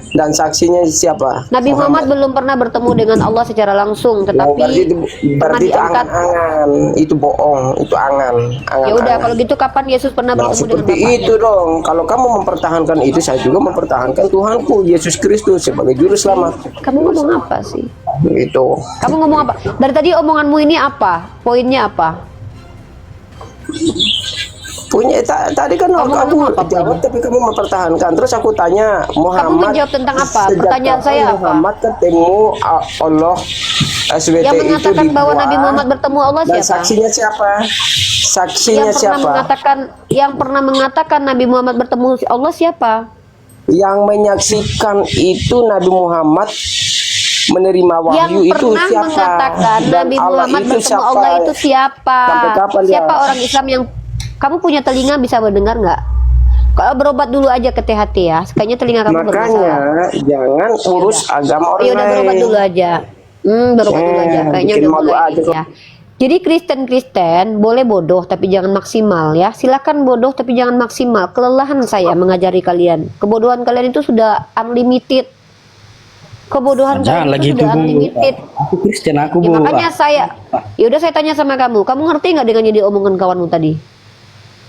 Dan saksinya siapa? Nabi Muhammad belum pernah bertemu dengan Allah secara langsung, Oh, tetapi berarti itu, pernah berarti itu diangkat. angan-angan, itu bohong, itu angan. Ya udah, kalau gitu kapan Yesus pernah Nah, bertemu dengan seperti Bapaknya? itu dong. Kalau kamu mempertahankan itu, saya juga mempertahankan Tuhanku Yesus Kristus sebagai juru selamat. Kamu ngomong apa sih? Itu. Kamu ngomong apa? Dari tadi omonganmu ini apa? Poinnya apa? Punya tadi kan Kamu aku ngomong apa, jawab, tapi kamu mempertahankan. Terus aku tanya Muhammad. menjawab tentang apa? sejak Pertanyaan kapan saya apa? Muhammad ketemu Allah SWT Yang itu mengatakan di bahwa gua, Nabi Muhammad bertemu Allah dan siapa? saksinya siapa? Saksinya siapa? Yang pernah mengatakan Nabi Muhammad bertemu Allah siapa? Yang menyaksikan itu Nabi Muhammad menerima wahyu Yang itu pernah siapa? mengatakan Dan Nabi Allah Muhammad itu bertemu siapa? Allah itu siapa? Sampai kapan dia? Siapa orang Islam yang kamu punya telinga bisa mendengar nggak? Kalau berobat dulu aja ke THT ya. Kayaknya telinga kamu Makanya bermasalah. jangan urus agama orang Ya udah berobat lain. dulu aja. Berobat dulu aja. Kayaknya bikin udah malu mulai aja ini ya. Jadi Kristen boleh bodoh tapi jangan maksimal ya. Silakan bodoh tapi jangan maksimal. Kelelahan saya mengajari kalian. Kebodohan kalian itu sudah unlimited. Kebodohan Jangan kalian lagi itu itu, sudah Bu. unlimited. Aku Kristen, aku Ya, Bu. makanya saya, ya udah saya tanya sama kamu ngerti nggak dengan yang diomongan kawanmu tadi?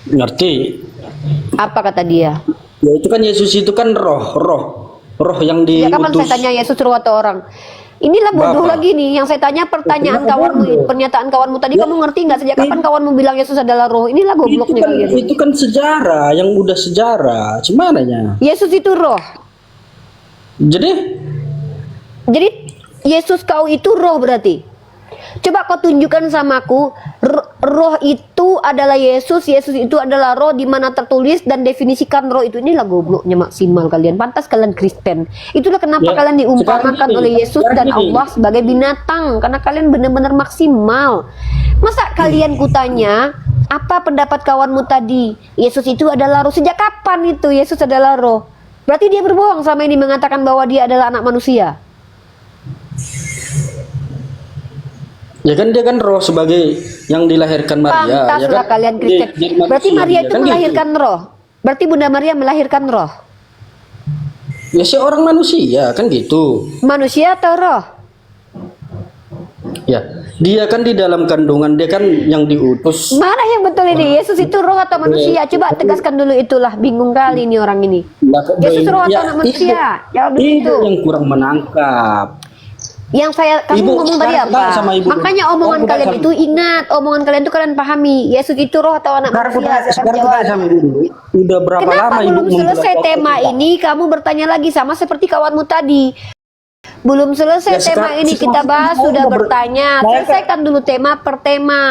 Ngerti. Apa kata dia? Ya itu kan Yesus itu kan roh yang Ya kapan diutus. saya tanya Yesus roh atau orang? Inilah bodoh Bapak. lagi nih yang saya tanya pertanyaan Kenapa kawanmu, bodoh? pernyataan kawanmu tadi kamu ngerti nggak sejak kapan kawanmu bilang Yesus adalah roh? Inilah gobloknya kalian. Itu kan sejarah, yang udah sejarah. Semananya. Yesus itu roh. Jadi Jadi Yesus kau itu roh berarti. Coba kau tunjukkan samaku roh itu adalah Yesus itu adalah roh di mana tertulis dan definisikan roh itu. Inilah gobloknya maksimal kalian. Pantas kalian Kristen. Itulah kenapa Ya, kalian diumpamakan sekarang gini, oleh Yesus sekarang dan gini. Allah sebagai binatang karena kalian benar-benar maksimal. Masa kalian kutanya apa pendapat kawanmu tadi? Yesus itu adalah roh. Sejak kapan itu Yesus adalah roh? Berarti dia berbohong sama ini mengatakan bahwa dia adalah anak manusia. ya kan dia kan roh sebagai yang dilahirkan Maria. Pantaslah ya kan? kalian Kristen. Jadi Berarti manusia, Maria ya itu kan melahirkan roh. Berarti Bunda Maria melahirkan roh. gitu. Ya seorang manusia kan gitu. Manusia atau roh? Ya, dia kan di dalam kandungan dia kan yang diutus. Mana yang betul ini? Yesus itu roh atau manusia? Coba tegaskan dulu itulah. Bingung kali ini orang ini. Yesus roh atau anak manusia? Jawab dulu Itu itu. yang kurang menangkap. Yang kamu Ibu, ngomong tadi sekarang apa? sama Ibu. Makanya omongan Sekarang kalian sama- itu ingat, omongan kalian itu kalian pahami. Yesus itu roh atau anak manusia? Silakan jawab. sama Ibu dulu. Udah berapa Kenapa lama Ibu belum selesai membuat tema podcast? ini kamu bertanya lagi sama seperti kawanmu tadi? Belum selesai Ya, tema sekarang- ini kita bahas sekarang sudah mau bertanya. Saya kan- Selesaikan dulu tema per tema.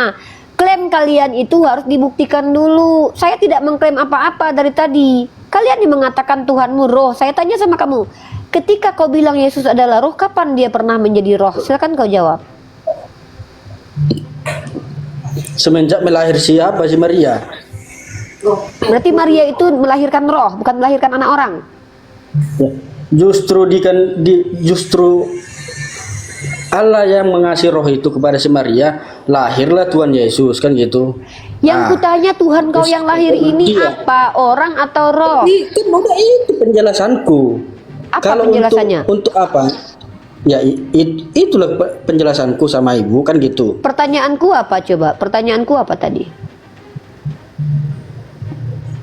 Klaim kalian itu harus dibuktikan dulu. Saya tidak mengklaim apa-apa dari tadi. Kalian yang mengatakan Tuhanmu roh. Saya tanya sama kamu, ketika kau bilang Yesus adalah roh, kapan dia pernah menjadi roh? Silakan kau jawab. Semenjak melahir siapa si Maria? Berarti Maria itu melahirkan roh, bukan melahirkan anak orang. Ya, justru Allah yang mengasih roh itu kepada si Maria, lahirlah Tuhan Yesus kan gitu. Yang Nah, kutanya Tuhan kau yang lahir ini iya. apa? Orang atau roh? Itu udah itu penjelasanku. Apa Kalau penjelasannya? untuk apa? Ya itulah penjelasanku sama ibu kan gitu. Pertanyaanku apa coba? Pertanyaanku apa tadi?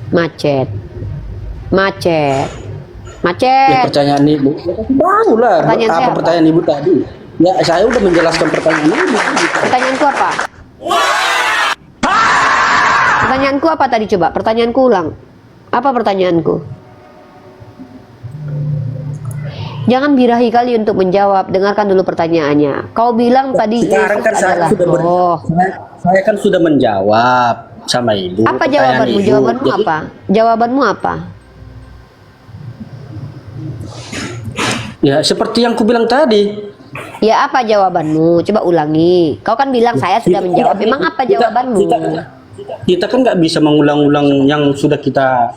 Macet. Ya Macet. pertanyaan ibu. Tahu lah Pertanyaan apa siapa? pertanyaan ibu tadi. Ya saya udah menjelaskan pertanyaan ibu. Pertanyaanku apa? Pertanyaanku apa tadi coba? Pertanyaanku ulang. Apa pertanyaanku? Jangan birahi kali untuk menjawab. Dengarkan dulu pertanyaannya. Kau bilang tadi Sekarang Yesus kan saya adalah sudah roh. saya kan sudah menjawab sama ibu. Apa pertanyaan jawabanmu? ibu. Jawabanmu Jadi, apa? Jawabanmu apa? ya seperti yang ku bilang tadi. Ya apa jawabanmu? Coba ulangi. Kau kan bilang saya sudah menjawab. Memang apa jawabanmu? Kita kan nggak bisa mengulang-ulang yang sudah kita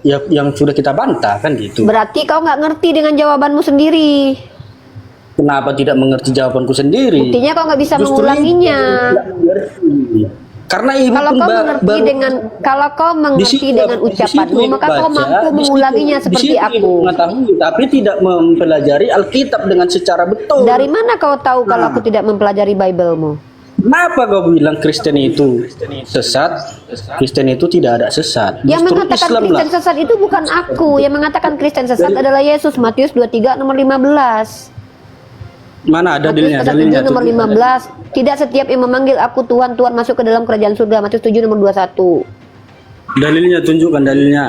ya, yang sudah kita bantah kan gitu. Berarti kau nggak ngerti dengan jawabanmu sendiri. Kenapa tidak mengerti jawabanku sendiri? Buktinya kau nggak bisa Justru mengulanginya. tidak mengerti. Karena ibu Kalau pun kau mengerti dengan di dengan situ ucapanmu, ibu maka kau baca, mampu di situ mengulanginya ibu seperti aku. mengetahui, tapi tidak mempelajari Alkitab dengan secara betul. Dari mana kau tahu kalau aku tidak mempelajari Bible-mu? Kenapa kau bilang Kristen itu sesat? Kristen itu tidak ada sesat. Yang Justru mengatakan Islam Kristen lah. sesat itu bukan aku. Yang mengatakan Kristen sesat adalah Yesus. Matius 23 nomor 15. Mana ada Matius dalilnya? 7 nomor 15. Tidak setiap yang memanggil aku Tuhan, Tuhan masuk ke dalam kerajaan surga. Matius 7 nomor 21. Dalilnya, tunjukkan dalilnya.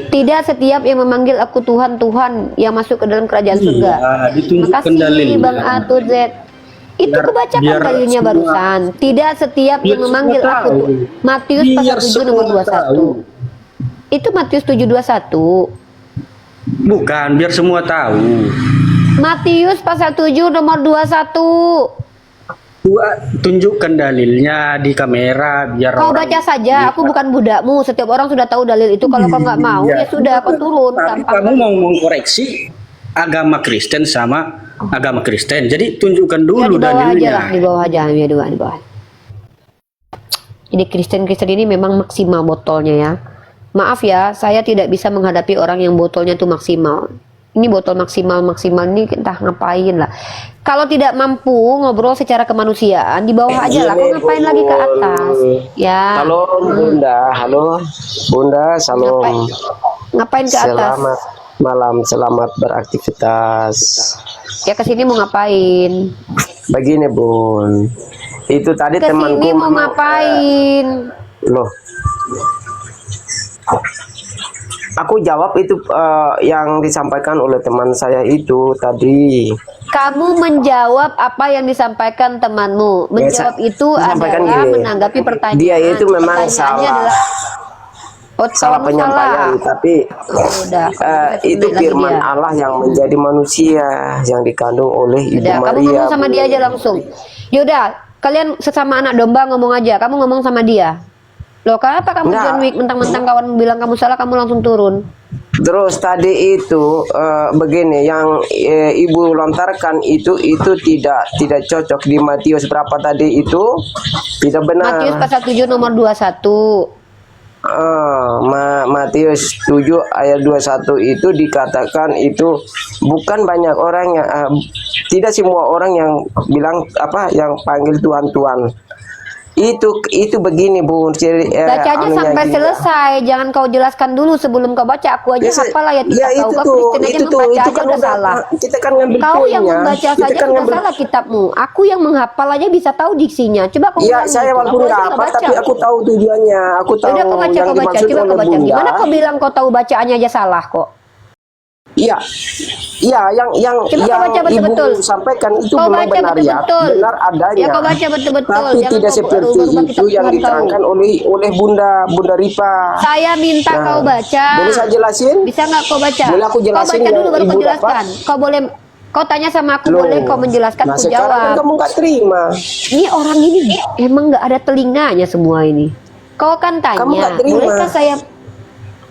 Tidak setiap yang memanggil aku Tuhan, Tuhan yang masuk ke dalam kerajaan surga. Iya, ditunjukkan Makasih dalilnya. Bang A to Z. Itu Biar- kebacakan biar dalilnya semua- barusan. Tidak setiap biar yang memanggil semua aku tahu. Matius Biar pasal 7 nomor semua 21. tahu. Itu Matius 7:21. Bukan, biar semua tahu. Matius pasal 7 nomor 21. Tunjukkan dalilnya di kamera biar Kau orang baca saja, aku bukan budakmu. Setiap orang sudah tahu dalil itu. Kalau kau nggak mau, Iya. ya sudah, kau turun. Tapi Gampang. kamu mau mengkoreksi agama Kristen sama agama Kristen. Jadi tunjukkan Ya, dulu di bawah aja dalilnya. lah, di bawah aja, ya di bawah. Jadi Kristen-Kristen ini memang maksimal botolnya ya. Maaf ya, saya tidak bisa menghadapi orang yang botolnya tuh maksimal. Ini botol maksimal ini entah ngapain lah. Kalau tidak mampu ngobrol secara kemanusiaan, di bawah aja lah. Kau ngapain lagi ke atas? Ya. Halo Bunda, halo Bunda, salam. Ngapain ke atas? Selamat malam, selamat beraktivitas. Ya kesini mau ngapain? Begini Bun, itu tadi temanku Kesini mau memang, ngapain? loh. Aku jawab itu yang disampaikan oleh teman saya itu tadi. Kamu menjawab apa yang disampaikan temanmu. Menjawab itu disampaikan adalah gini, menanggapi pertanyaan. dia itu memang Pertanyaannya salah. adalah, oh, Salah kamu penyampaian, tapi Udah, kamu itu lagi firman dia. Allah yang menjadi manusia yang dikandung oleh Ibu Udah, kamu Maria. ngomong sama dia aja langsung. Yaudah, kalian sesama anak domba ngomong aja. Kamu ngomong sama dia. Loh, kenapa kamu Nggak. John Wick mentang-mentang kawan bilang kamu salah, kamu langsung turun? Terus tadi itu begini yang Ibu lontarkan itu tidak cocok di Matius berapa tadi itu tidak benar. Matius pasal 7 nomor 21. Matius 7 ayat 21 itu dikatakan itu bukan banyak orang yang tidak semua orang yang bilang apa yang panggil Tuhan Tuhan. Itu begini Bu. Bacanya sampai selesai, jangan kau jelaskan dulu sebelum kau baca. Aku aja hafal ayat kita tahu. Kau Kristen aja membaca aja udah salah. Kita kan ngambil Kau yang poinnya. membaca Kita saja kan sudah ngambil. salah kitabmu. Aku yang menghafal aja bisa tahu diksinya. Coba kau Iya, ulangi saya itu. walaupun Aku aja nggak nggak hafal, baca. tapi aku tahu tujuannya. Aku tahu Udah kau baca, yang kau baca. dimaksud Coba oleh kau baca. Bunda. Gimana kau bilang kau tahu bacaannya aja salah kok? Iya, iya, yang Coba kau baca Ibu betul-betul. sampaikan itu Kau memang baca benar ya, betul-betul. benar adanya. Ya, kau baca betul-betul. Tapi Jangan tidak kau seperti rubah-rubah itu kitab yang Tuhan diterangkan kau. oleh Bunda Ripa. Saya minta Nah, kau baca. boleh saya jelasin? Bisa nggak kau baca? Boleh aku jelasin Kau baca yang dulu baru kau Ibu jelaskan. Kau boleh. Kau tanya sama aku, Loh, boleh kau menjelaskan, nah aku sekarang kan jawab. kamu nggak terima. Ini orang ini emang nggak ada telinganya semua ini. Kau kan Kamu tanya, nggak terima. bolehkah saya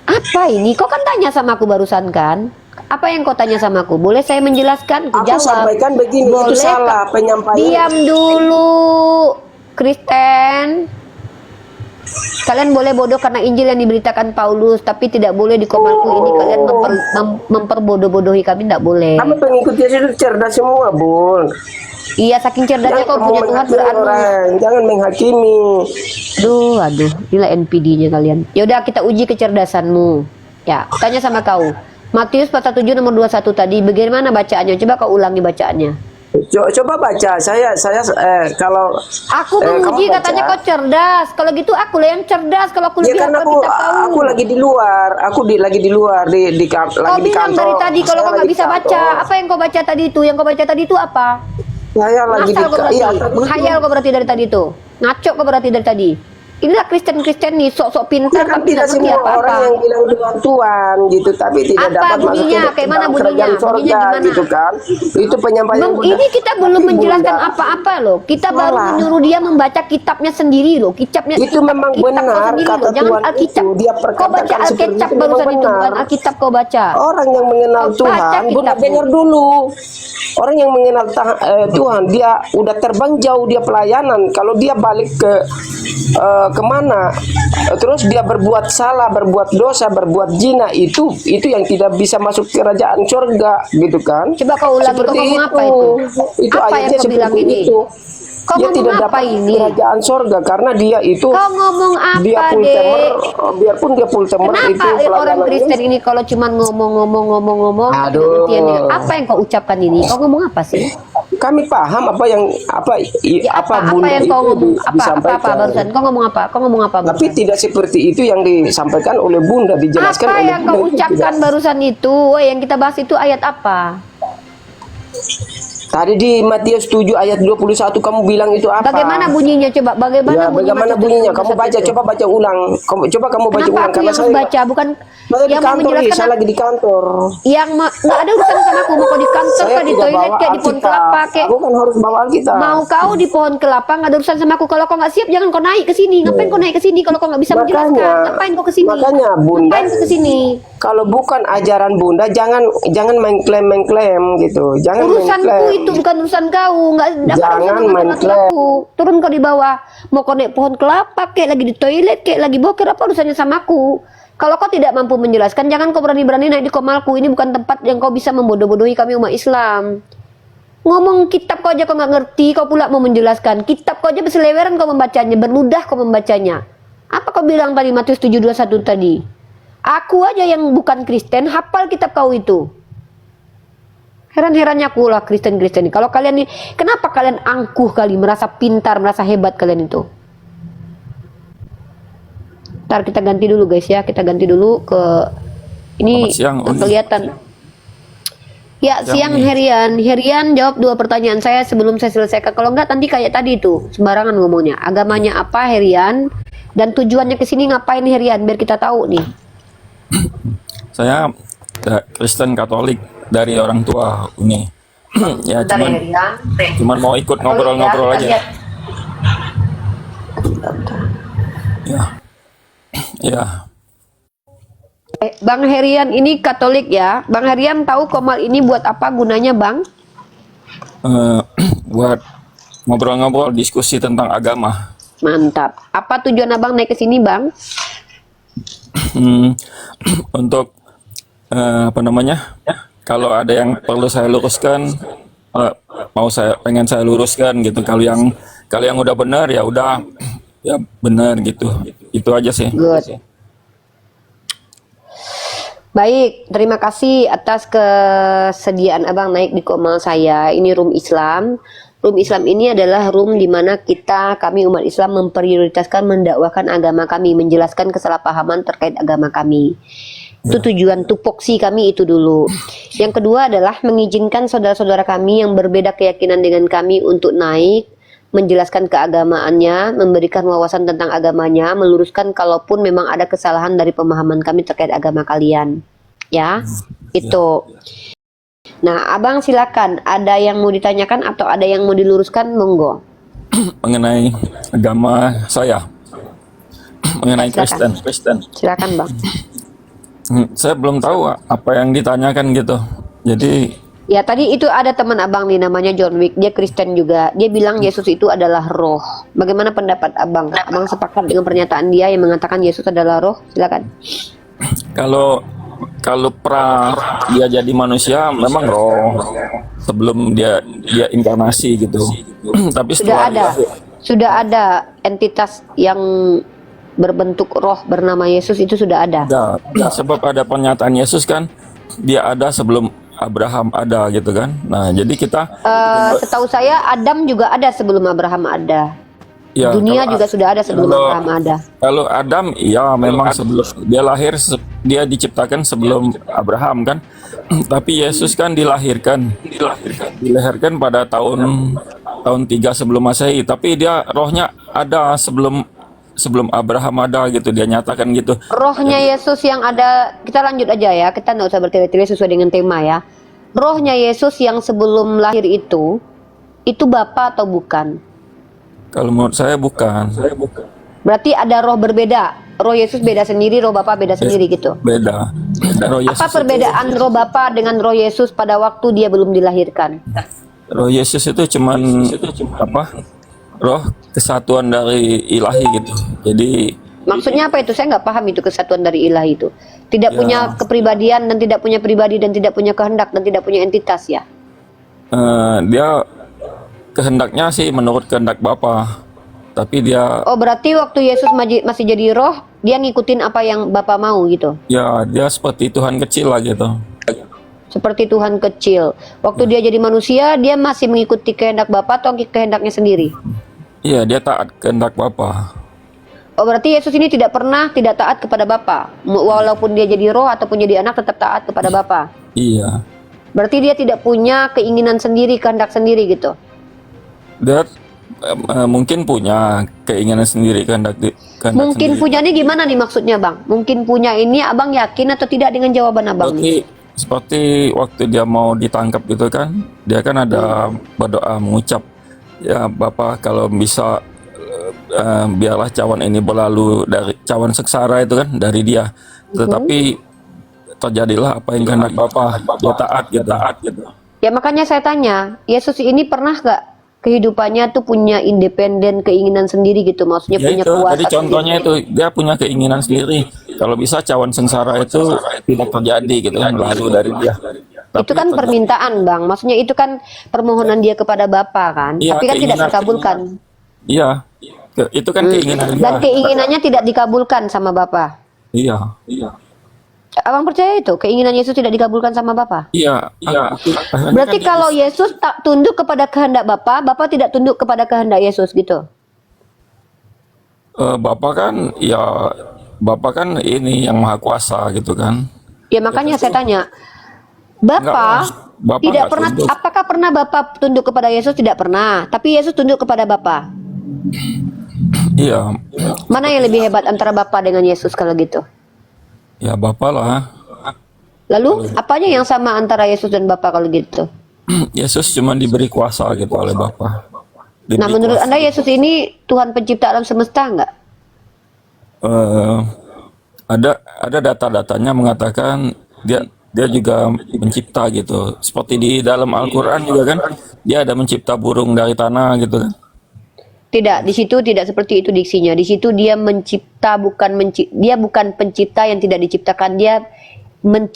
apa ini? Kau kan tanya sama aku barusan kan? Apa yang kau tanya sama aku? Boleh saya menjelaskan? Aku Aku jawab. sampaikan begini, itu Boleh, salah penyampaian. Diam dulu, Kristen. Kalian boleh bodoh karena Injil yang diberitakan Paulus, tapi tidak boleh di komalku ini kalian memperbodoh-bodohi kami, tidak boleh. Kami pengikut Yesus itu cerdas semua, Bun. Iya, saking cerdasnya kau Jangan punya Tuhan menghakimi beranu. orang, jangan menghakimi. Aduh, inilah NPD-nya kalian. Yaudah, kita uji kecerdasanmu. Ya, tanya sama kau. Matius pasal 7 nomor 21 tadi, bagaimana bacaannya? Coba kau ulangi bacaannya. Coba baca. Saya kalau Aku menguji kamu katanya baca. kau cerdas. Kalau gitu aku lah yang cerdas. Kalau aku Ya lebih kan hafal kitab kau. aku lagi di luar, lagi di luar Kau lagi di bilang kantor. dari tadi kalau Saya kau nggak lagi di bisa baca. kantor. Apa yang kau baca tadi itu? Yang kau baca tadi itu apa? Saya lagi di Ngasal kau berarti. iya, Hayal kau berarti dari tadi itu. Ngaco kau berarti dari tadi. Inilah Kristen-Kristen nih sok-sok pintar kan tapi tidak tidak ngerti semua orang apa-apa. yang bilang Tuhan gitu, tapi tidak Apa dapat masuk bunyinya? Kayak mana dalam bunyinya? kerajaan Bunyinya sorga gimana? gitu kan. Itu penyampaian Bunda. Ini kita belum Tapi menjelaskan Bunda, apa-apa loh. Kita baru salah. menyuruh dia membaca kitabnya sendiri loh. Itu memang benar, kata Jangan Tuhan Alkitab. itu. Dia Kau perkatakan baca seperti Alkitab itu barusan memang itu, bukan benar. Alkitab kau baca. Orang yang mengenal Kau baca Tuhan, Bunda kitabmu. dengar dulu. Orang yang mengenal Tuhan, dia udah terbang jauh, dia pelayanan. Kalau dia balik ke kemana, terus dia berbuat salah, berbuat dosa, berbuat zina, itu yang tidak bisa masuk kerajaan surga, gitu kan? Coba kau ulangi, kau ngomong apa itu? Itu Apa yang ayatnya kau bilang seperti ini? itu. Kau Dia ngomong tidak apa dapat ini? kerajaan surga karena dia itu Kau ngomong dia apa, full timer, Dek? biarpun dia full timer itu Kenapa orang pelayanannya. Kristen ini kalau cuma ngomong Aduh. pengertiannya? Apa yang kau ucapkan ini? Kau ngomong apa sih? Kami paham apa yang apa Bunda yang kau itu ngomong? Apa disampaikan. barusan? Kau ngomong apa? Kau ngomong apa? Tapi barusan? tidak seperti itu yang disampaikan oleh Bunda, dijelaskan Apa oleh yang Bunda kau itu ucapkan tidak. barusan itu? Woi, yang kita bahas itu ayat apa? Tadi di Matius 7 ayat 21 kamu bilang itu apa? Bagaimana bunyinya coba? Bagaimana Ya, bunyi bagaimana Matius bunyinya? 7 Kamu baca, itu? coba baca ulang. Coba kamu baca Kenapa ulang aku karena yang harus baca? Bukan saya di yang mau kantor nih, menjelaskan saya lagi di kantor. yang nggak ada urusan sama aku. Mau kau di kantor Saya kah, di tidak toilet bawa kayak di pohon Alkitab. kelapa kayak Aku kan harus bawa Alkitab. mau kau di pohon kelapa nggak ada urusan sama aku. Kalau kau nggak siap jangan kau naik ke sini. Ngapain kau naik ke sini kalau kau nggak bisa menjelaskan? Ngapain kau ke sini? Makanya Bunda, Ngapain kau ke sini? kalau bukan ajaran Bunda jangan mengklaim gitu. Jangan Urusanku mengklaim. itu bukan urusan kau. Nggak ada Jangan urusan dengan main maksud aku. Turun kau di bawah. Mau kau naik pohon kelapa kayak lagi di toilet kayak lagi boker, apa urusannya sama aku? Kalau kau tidak mampu menjelaskan, jangan kau berani-berani naik di komalku. Ini bukan tempat yang kau bisa membodoh-bodohi kami umat Islam. Ngomong kitab kau aja kau nggak ngerti, kau pula mau menjelaskan. Kitab kau aja berseleweran kau membacanya, berludah kau membacanya. Apa kau bilang tadi Matius 7:21 tadi? Aku aja yang bukan Kristen hafal kitab kau itu. Heran-herannya aku lah Kristen-Kristen ini. Kalau kalian nih, kenapa kalian angkuh kali, merasa pintar, merasa hebat kalian itu? Ntar kita ganti dulu guys ya, kita ganti dulu ke ini Selamat siang, Uni. kelihatan. Ya, siang Herian. Herian jawab 2 pertanyaan saya sebelum saya selesaikan. Kalau enggak nanti kayak tadi itu, sembarangan ngomongnya. Agamanya apa Herian? Dan tujuannya ke sini ngapain Herian? Biar kita tahu nih. Saya Kristen Katolik dari orang tua Uni. Ya Bentar ya, cuman Herian. cuman mau ikut ngobrol-ngobrol Kita aja. lihat. Ya. Ya. Bang Herian ini Katolik ya. Bang Herian tahu komal ini buat apa gunanya Bang? Buat ngobrol-ngobrol diskusi tentang agama. Mantap. Apa tujuan abang naik ke sini Bang? Untuk apa namanya? Kalau ada yang perlu saya luruskan, pengen saya luruskan gitu. Kalau yang udah benar ya udah ya benar gitu. Itu aja sih. Good. Baik, terima kasih atas kesediaan abang naik di komal saya. Ini room Islam. Room Islam ini adalah room di mana kami umat Islam memprioritaskan mendakwahkan agama kami, menjelaskan kesalahpahaman terkait agama kami. Itu tujuan tupoksi kami itu dulu. Yang kedua adalah mengizinkan saudara-saudara kami yang berbeda keyakinan dengan kami untuk naik, menjelaskan keagamaannya, memberikan wawasan tentang agamanya, meluruskan kalaupun memang ada kesalahan dari pemahaman kami terkait agama kalian. Ya, itu. Nah, abang silakan. Ada yang mau ditanyakan atau ada yang mau diluruskan, monggo. Mengenai agama saya. mengenai Silakan. Kristen. Silakan Bang. Saya belum tahu apa yang ditanyakan gitu. Jadi Ya tadi itu ada teman abang nih namanya John Wick, dia Kristen juga. Dia bilang Yesus itu adalah roh. Bagaimana pendapat abang? Abang sepakat dengan pernyataan dia yang mengatakan Yesus adalah roh? Silakan. kalau dia jadi manusia memang roh sebelum dia inkarnasi gitu. Tapi Sudah ada entitas yang berbentuk roh bernama Yesus itu sudah ada. sebab ada pernyataan Yesus kan, dia ada sebelum Abraham ada gitu kan. Nah, jadi kita Setahu saya Adam juga ada sebelum Abraham ada. ya, Dunia juga sudah ada sebelum Abraham ada. Kalau Adam ya memang sebelum dia lahir dia diciptakan sebelum Abraham kan. Tapi Yesus kan dilahirkan pada tahun 3 sebelum Masehi, tapi dia rohnya ada sebelum Abraham ada gitu, dia nyatakan gitu. Rohnya Yesus yang ada, kita lanjut aja ya, kita nggak usah bertele-tele sesuai dengan tema ya. Rohnya Yesus yang sebelum lahir itu Bapa atau bukan? Kalau menurut saya bukan. Berarti ada roh berbeda. Roh Yesus beda sendiri, roh Bapa beda sendiri gitu. Beda. Roh Yesus Apa perbedaan roh Bapa dengan roh Yesus pada waktu dia belum dilahirkan? Roh Yesus itu cuman apa? Roh kesatuan dari ilahi gitu. Jadi Maksudnya apa itu? Saya nggak paham itu kesatuan dari ilahi itu. Tidak Ya. punya kepribadian dan tidak punya pribadi dan tidak punya kehendak dan tidak punya entitas ya. dia kehendaknya sih menurut kehendak Bapa. Tapi dia Oh berarti waktu Yesus masih jadi roh, dia ngikutin apa yang Bapa mau gitu. ya dia seperti Tuhan kecil lah gitu. Seperti Tuhan kecil. Waktu dia jadi manusia, dia masih mengikuti kehendak Bapa atau kehendaknya sendiri. Iya, dia taat kehendak Bapa. Oh berarti Yesus ini tidak pernah tidak taat kepada Bapa. Walaupun dia jadi roh ataupun jadi anak tetap taat kepada Bapa. Iya. Berarti dia tidak punya keinginan sendiri, kehendak sendiri gitu. Dia mungkin punya keinginan sendiri, kehendak Mungkin sendiri. punyanya gimana nih maksudnya Bang? Mungkin punya ini abang yakin atau tidak dengan jawaban abang nih? Seperti waktu dia mau ditangkap gitu kan, dia kan ada berdoa mengucap, ya Bapa kalau bisa biarlah cawan ini berlalu dari cawan sengsara itu kan dari dia. Tetapi terjadilah apa yang kehendak Bapa, dia taat gitu. Ya makanya saya tanya, Yesus ini pernah nggak kehidupannya tuh punya independen keinginan sendiri gitu, maksudnya Ya punya itu, kuasa jadi contohnya sendiri. itu dia punya keinginan sendiri. Kalau bisa cawan sengsara itu tidak terjadi gitu kan, lalu dari dia. Itu kan terjadi. permintaan Bang, maksudnya itu kan permohonan dia kepada Bapa kan, Iya, tapi kan tidak keinginan. dikabulkan. Iya, itu kan keinginan dia. Dan keinginannya tidak dikabulkan sama Bapa. Iya. Abang percaya itu keinginan Yesus tidak dikabulkan sama Bapa? Iya. Berarti kalau Yesus tak tunduk kepada kehendak Bapa, Bapa tidak tunduk kepada kehendak Yesus gitu. Bapak kan ini yang maha kuasa gitu kan. Ya makanya saya tanya, Bapa Bapak tidak nggak pernah, tunduk. apakah pernah Bapa tunduk kepada Yesus? Tidak pernah. Tapi Yesus tunduk kepada Bapa. Iya. Mana yang lebih hebat antara Bapa dengan Yesus kalau gitu? Ya Bapak lah. Lalu apanya yang sama antara Yesus dan Bapa kalau gitu? Yesus cuma diberi kuasa gitu oleh Bapak. Nah menurut Anda Yesus ini Tuhan pencipta alam semesta enggak? Ada data-datanya mengatakan dia juga mencipta gitu. Seperti di dalam Al-Qur'an juga kan, dia ada mencipta burung dari tanah gitu kan. Tidak, di situ tidak seperti itu diksinya. Di situ dia mencipta dia bukan pencipta yang tidak diciptakan.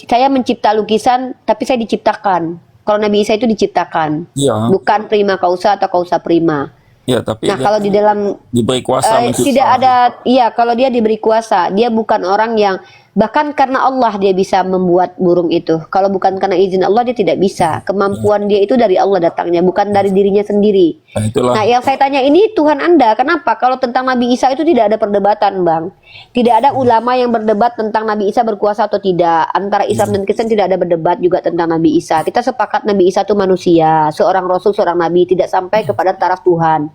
Saya mencipta lukisan tapi saya diciptakan. Kalau Nabi Isa itu diciptakan. Iya. Bukan prima causa atau causa prima. Ya, tapi Nah, dia kalau di dalam diberi kuasa mencipta. tidak ada, iya kalau dia diberi kuasa, dia bukan orang yang bahkan karena Allah dia bisa membuat burung itu. Kalau bukan karena izin Allah dia tidak bisa. Kemampuan dia itu dari Allah datangnya, bukan dari dirinya sendiri. Nah, itulah. Nah, yang saya tanya ini Tuhan Anda, kenapa? Kalau tentang Nabi Isa itu tidak ada perdebatan, Bang. Tidak ada ulama yang berdebat tentang Nabi Isa berkuasa atau tidak. Antara Islam dan Kristen tidak ada berdebat juga tentang Nabi Isa. Kita sepakat Nabi Isa itu manusia, seorang rasul, seorang nabi, tidak sampai kepada taraf Tuhan.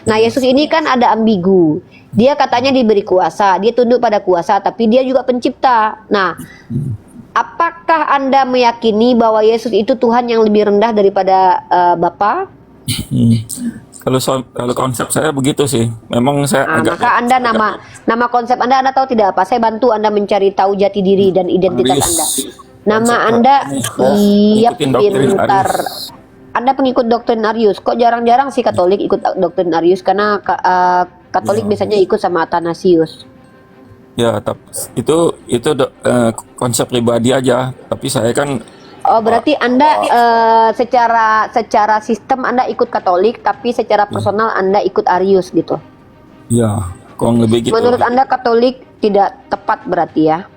Nah, Yesus ini kan ada ambigu. Dia katanya diberi kuasa, dia tunduk pada kuasa, tapi dia juga pencipta. Nah, apakah Anda meyakini bahwa Yesus itu Tuhan yang lebih rendah daripada Bapa? kalau konsep saya begitu sih. Memang saya Nah, agak maka Anda nama konsep Anda tahu tidak apa? Saya bantu Anda mencari tahu jati diri dan identitas Arius. Anda. Nama Konsep Anda ini, iya ngikutin doktrin pintar. Arius. Anda pengikut doktrin Arius. Kok jarang-jarang sih Katolik ikut doktrin Arius karena Katolik Ya. biasanya ikut sama Athanasius. Ya, tapi itu konsep pribadi aja. Tapi saya kan Oh, berarti Anda secara sistem Anda ikut Katolik, tapi secara personal Anda ikut Arius gitu. ya kurang lebih gitu. Menurut Anda Katolik tidak tepat berarti ya?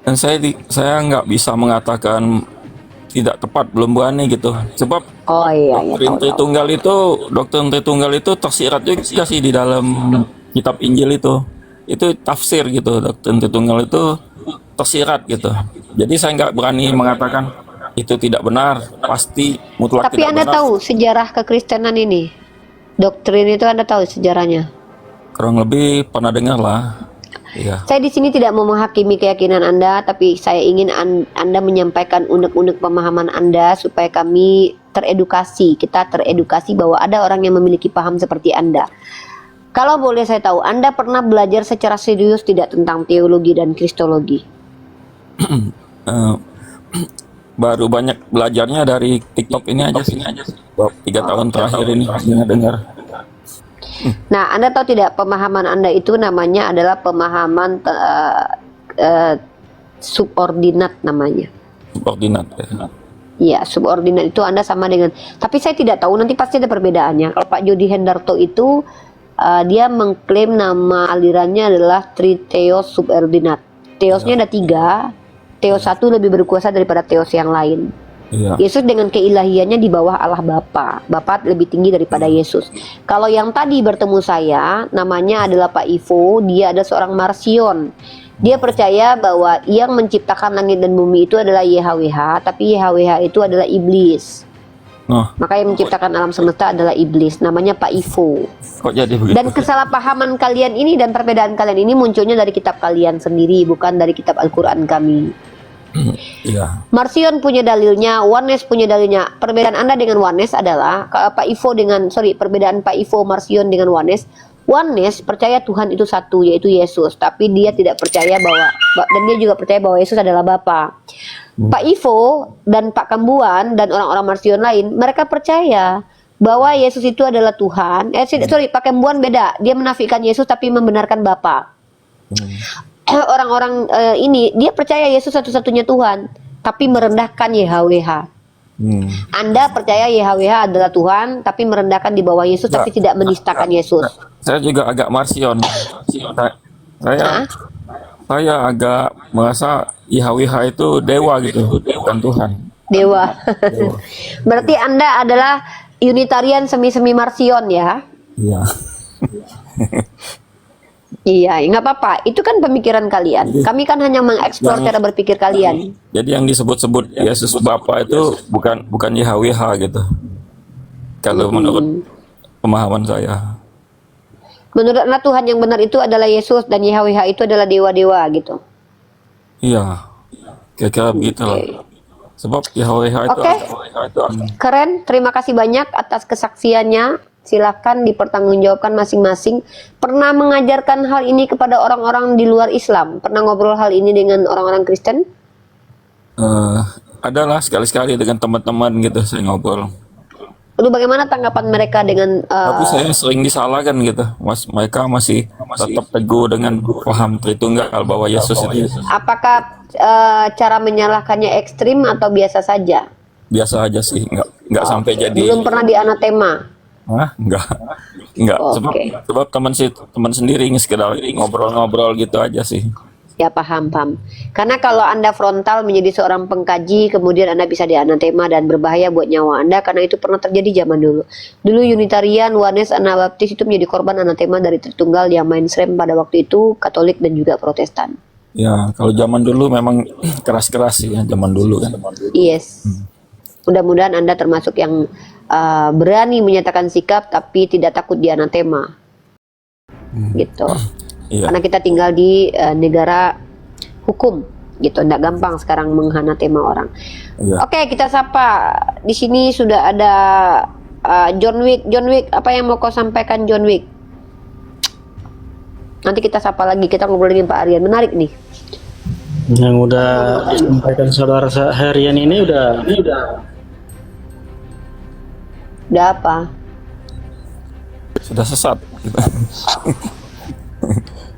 Dan saya nggak bisa mengatakan tidak tepat, belum berani gitu. Sebab Oh iya, doktrin Tritunggal itu tersirat juga sih di dalam kitab Injil itu. Itu tafsir gitu, doktrin Tritunggal itu tersirat gitu. Jadi saya nggak berani mengatakan itu tidak benar, pasti mutlak Tapi tidak Anda benar. tahu sejarah kekristenan ini? Doktrin itu Anda tahu sejarahnya? Kurang lebih pernah dengar lah. Iya. Saya di sini tidak mau menghakimi keyakinan Anda, tapi saya ingin Anda menyampaikan unek-unek pemahaman Anda supaya kami teredukasi. Kita teredukasi bahwa ada orang yang memiliki paham seperti Anda. Kalau boleh saya tahu, Anda pernah belajar secara serius tidak tentang teologi dan kristologi? Eh, baru banyak belajarnya dari TikTok ini aja sih. 3 tahun terakhir ini dengar. Nah, Anda tahu tidak pemahaman Anda itu namanya adalah pemahaman subordinat namanya. Subordinat. Ya. Iya, subordinat itu Anda sama dengan. Tapi saya tidak tahu, nanti pasti ada perbedaannya. Kalau Pak Jody Hendarto itu dia mengklaim nama alirannya adalah Triteos subordinat. Teosnya ada 3. Teos 1 lebih berkuasa daripada teos yang lain. Iya. Yesus dengan keilahiannya di bawah Allah Bapa. Bapa lebih tinggi daripada Yesus. Kalau yang tadi bertemu saya, namanya adalah Pak Ivo, dia ada seorang Marsion. Dia percaya bahwa yang menciptakan langit dan bumi itu adalah YHWH, tapi YHWH itu adalah iblis. Nah, Maka yang menciptakan alam semesta adalah iblis, namanya Pak Ivo. kok jadi begitu? Dan kesalahpahaman kalian ini dan perbedaan kalian ini munculnya dari kitab kalian sendiri, bukan dari kitab Al-Quran kami. Iya. Marsion punya dalilnya, Oneness punya dalilnya. Perbedaan Anda dengan Oneness adalah perbedaan Pak Ivo Marsion dengan Oneness. Oneness percaya Tuhan itu satu, yaitu Yesus, tapi dia tidak percaya dan dia juga percaya bahwa Yesus adalah Bapa. Pak Ivo dan Pak Kambuan dan orang-orang Marsion lain, mereka percaya bahwa Yesus itu adalah Tuhan. Pak Kambuan beda, dia menafikan Yesus tapi membenarkan Bapa. Orang-orang ini dia percaya Yesus satu-satunya Tuhan, tapi merendahkan YHWH. Anda percaya YHWH adalah Tuhan, tapi merendahkan di bawah Yesus, tapi tidak menistakan Yesus. Saya juga agak Marsion. Saya agak merasa YHWH itu dewa gitu, bukan Tuhan. Dewa. Berarti Anda adalah Unitarian semi-semi Marsion ya? Iya. Iya, nggak apa-apa. Itu kan pemikiran kalian. Kami kan hanya mengeksplor cara berpikir kalian. Jadi yang disebut-sebut Yesus Bapa itu bukan YHWH gitu. Kalau menurut pemahaman saya. Menurut Anda Tuhan yang benar itu adalah Yesus dan YHWH itu adalah dewa-dewa gitu. Iya. Kira-kira begitulah. Sebab YHWH itu Oke. Keren, terima kasih banyak atas kesaksiannya. Silakan dipertanggungjawabkan masing-masing. Pernah mengajarkan hal ini kepada orang-orang di luar Islam? Pernah ngobrol hal ini dengan orang-orang Kristen? Adalah sekali-sekali dengan teman-teman gitu saya ngobrol. Lalu bagaimana tanggapan mereka dengan Tapi saya sering disalahkan gitu. Mereka masih tetap teguh dengan paham Tritunggal bahwa Yesus itu apakah cara menyalahkannya ekstrim atau biasa saja? biasa aja sih, nggak sampai jadi. Belum pernah dianatema. Hah? Enggak. Oke. Sebab teman sendiri sekedar ngobrol-ngobrol gitu aja sih. Ya paham. Karena kalau Anda frontal menjadi seorang pengkaji, kemudian Anda bisa dianatema dan berbahaya buat nyawa Anda, karena itu pernah terjadi zaman dulu. Dulu Unitarian, Oneness, Anabaptis itu menjadi korban anatema dari Tritunggal yang mainstream pada waktu itu, Katolik dan juga Protestan. Ya, kalau zaman dulu memang keras-keras sih ya, zaman dulu kan. Yes. Mudah-mudahan Anda termasuk yang berani menyatakan sikap tapi tidak takut dianatema. Gitu. Iya. Karena kita tinggal di negara hukum gitu, tidak gampang sekarang menganatema orang. Iya. Oke, kita sapa. Di sini sudah ada John Wick, apa yang mau kau sampaikan John Wick? Nanti kita sapa lagi, kita ngobrol dengan Pak Aryan. Menarik nih. Yang udah disampaikan saudara Herian ini udah Udah apa? Sudah sesat.